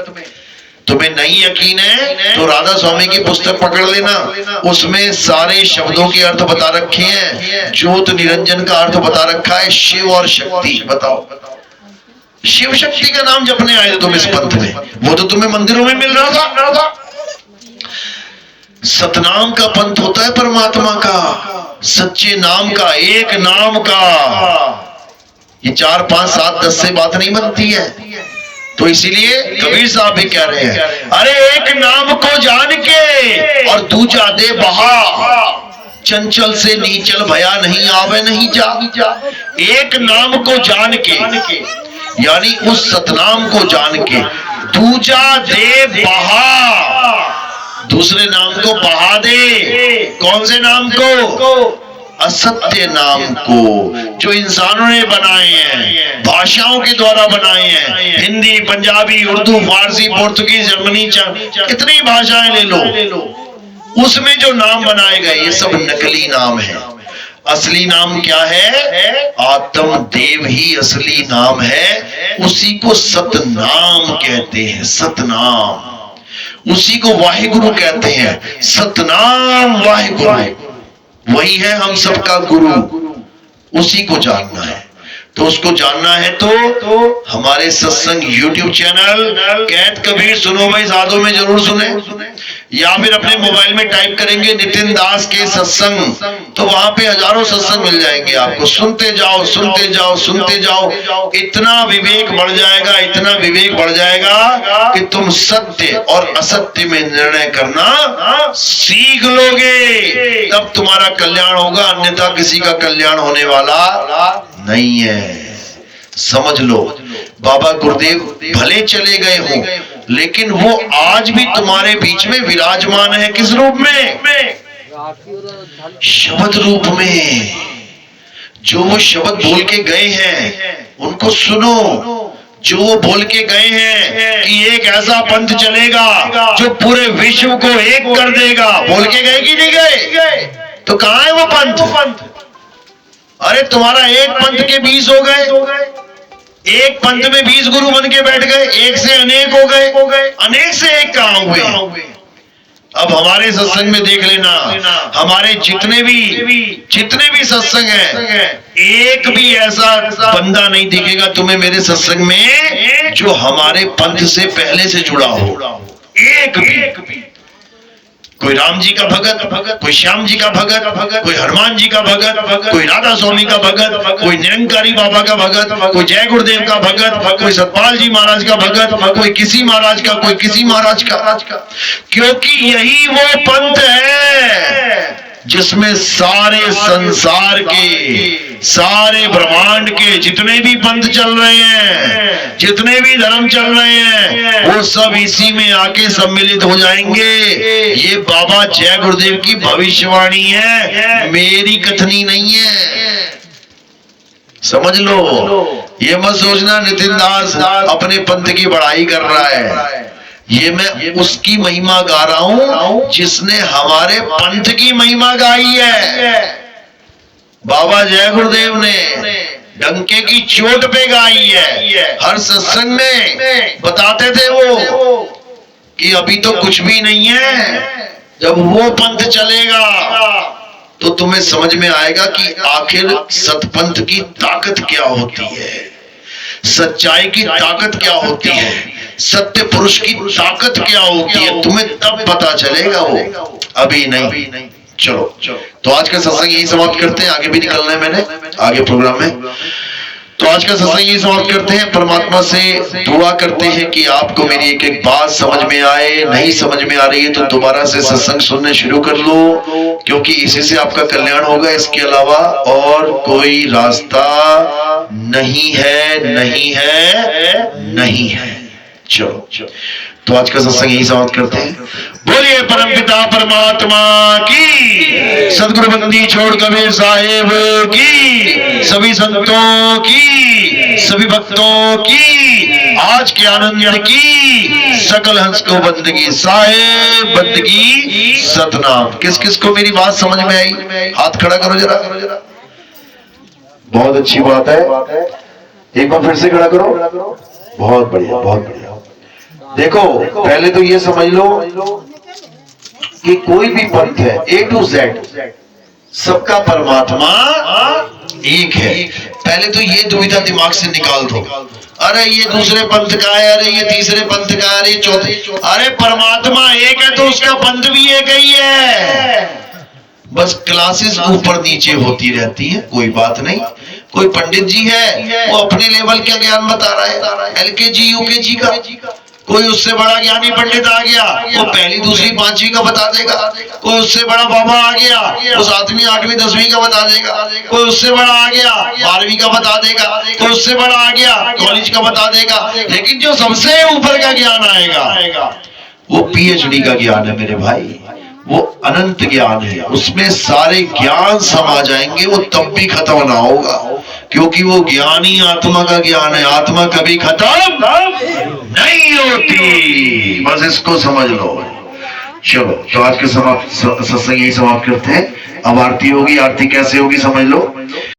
तुम्हें नहीं यकीन है तो राधा स्वामी की पुस्तक पकड़ लेना, उसमें सारे शब्दों के अर्थ बता रखे हैं, ज्योत निरंजन का अर्थ बता रखा है, शिव और शक्ति। बताओ, शिव शक्ति का नाम जपने आए तुम इस पंथ में, वो तो तुम्हें मंदिरों में मिल रहा था। सतनाम का पंथ होता है परमात्मा का, सच्चे नाम का, एक नाम का। ये 4, 5, 7, 10 से बात नहीं बनती है। तो इसीलिए कबीर साहब भी कह रहे हैं, अरे एक नाम को जान के और दूजा दे बहा, चंचल से नीचल भया नहीं आवे नहीं जा। एक नाम को जान के, यानी उस सतनाम को जान के, दूजा दे बहा, दूसरे नाम को बहा दे। कौन से नाम को? असत्य नाम को, जो इंसानों ने बनाए हैं, भाषाओं के द्वारा बनाए हैं। हिंदी, पंजाबी, उर्दू, फारसी, पुर्तगाली, जर्मनी, कितनी भाषाएं ले लो, उसमें जो नाम बनाए गए ये सब नकली नाम है। असली नाम क्या है? आत्म देव ही असली नाम है। उसी को सतनाम कहते हैं, सतनाम। उसी को वाहिगुरु कहते हैं, सतनाम वाहिगुरु। वही है हम सबका गुरु, उसी को जानना है। तो उसको जानना है तो हमारे सत्संग YouTube चैनल कैद कबीर सुनो भाई साधो में जरूर सुने, या फिर अपने मोबाइल में टाइप करेंगे नितिन दास के सत्संग, तो वहां पे हजारों सत्संग मिल जाएंगे आपको। सुनते जाओ, सुनते जाओ, सुनते जाओ। इतना विवेक बढ़ जाएगा, इतना विवेक बढ़ जाएगा कि तुम सत्य और असत्य में निर्णय करना सीख लोगे, तब तुम्हारा कल्याण होगा। अन्यथा किसी का कल्याण होने वाला नहीं है, समझ लो। बाबा गुरुदेव भले चले गए हों, लेकिन वो आज भी तुम्हारे बीच में विराजमान है। किस रूप में? शब्द रूप में। जो वो शब्द बोल के गए हैं उनको सुनो। जो वो बोल के गए हैं कि एक ऐसा पंथ चलेगा जो पूरे विश्व को एक कर देगा, बोल के गए कि नहीं गए? तो कहां है वो पंथ? अरे तुम्हारा एक पंथ के 20 हो गए, एक पंथ में 20 गुरु बन के बैठ गए, एक से अनेक हो गए, अनेक से एक कहां हुए? अब हमारे सत्संग में देख लेना, हमारे जितने भी सत्संग हैं, एक भी ऐसा बंदा नहीं दिखेगा तुम्हें मेरे सत्संग में जो हमारे पंथ से पहले से जुड़ा हो। एक भी। कोई राम जी का भगत, कोई श्याम जी का भगत, कोई हनुमान जी का भगत, कोई राधा स्वामी का भगत, कोई निरंकारी बाबा का भगत, कोई जय गुरुदेव का भगत, कोई सतपाल जी महाराज का भगत, कोई किसी महाराज का, कोई किसी महाराज का। क्योंकि यही वो पंथ है जिसमें सारे संसार के, सारे ब्रह्मांड के जितने भी पंथ चल रहे हैं, जितने भी धर्म चल रहे हैं, वो सब इसी में आके सम्मिलित हो जाएंगे। ये बाबा जय गुरुदेव की भविष्यवाणी है, मेरी कथनी नहीं है, समझ लो। ये मत सोचना नितिन दास अपने पंथ की बड़ाई कर रहा है। ये मैं उसकी महिमा गा रहा हूं जिसने हमारे पंथ की महिमा गाई है। बाबा जय गुरुदेव ने डंके की चोट पे गाई है। हर सत्संग में बताते थे वो कि अभी तो कुछ भी नहीं है, जब वो पंथ चलेगा तो तुम्हें समझ में आएगा कि आखिर सतपंथ की ताकत क्या होती है, सच्चाई की ताकत क्या होती है, सत्य पुरुष की ताकत क्या होती है, तुम्हें तब पता चलेगा, वो अभी नहीं। चलो तो आज का सत्संग यही समाप्त करते हैं, आगे भी निकलना है मैंने आगे प्रोग्राम में। तो आज का सत्संग यही समाप्त करते हैं। परमात्मा से दुआ करते हैं कि आपको मेरी एक एक बात समझ में आए। नहीं समझ में आ रही है तो दोबारा से सत्संग सुनने शुरू कर लो, क्योंकि इसी से आपका कल्याण होगा। इसके अलावा और कोई रास्ता नहीं है, नहीं है, नहीं है। चलो तो आज का सत्संग यही समाप्त करते हैं। बोलिए परमपिता परमात्मा की, सदगुरु बंदी छोड़ कबीर साहेब की, सभी संतों की, सभी भक्तों की, आज के आनंद की, सकल हंस को बंदगी साहेब, बंदगी सतनाम। किस किस को मेरी बात समझ में आई? हाथ खड़ा करो जरा। बहुत अच्छी बात है, एक बार फिर से खड़ा करो। बहुत बढ़िया, बहुत बढ़िया। देखो पहले तो ये समझ लो कि कोई भी पंथ है A to Z, सबका परमात्मा एक है। पहले तो ये दुविधा दिमाग से निकाल दो, अरे ये दूसरे पंथ का है, अरे ये तीसरे पंथ का, अरे चौथे, अरे परमात्मा एक है तो उसका पंथ भी एक ही है। बस क्लासेस ऊपर नीचे होती रहती है, कोई बात नहीं। कोई पंडित जी है वो अपने लेवल का ज्ञान बता रहा है, LKG UKG का। कोई उससे बड़ा ज्ञानी पंडित आ गया, वो पहली दूसरी पांचवी का बता देगा। कोई उससे बड़ा बाबा आ गया, वो 7वीं 8वीं 10वीं का बता देगा। कोई उससे बड़ा आ गया 12वीं का बता देगा। कोई उससे बड़ा आ गया कॉलेज का बता देगा। लेकिन जो सबसे ऊपर का ज्ञान आएगा वो पीएचडी का ज्ञान है मेरे भाई, वो अनंत ज्ञान है, उसमें सारे ज्ञान समा जाएंगे, वो तब भी खत्म ना होगा, क्योंकि वो ज्ञान ही आत्मा का ज्ञान है। आत्मा कभी खत्म नहीं होती, बस इसको समझ लो। चलो तो आज के सत्संग यही समाप्त करते हैं। अब आरती होगी, आरती कैसे होगी समझ लो।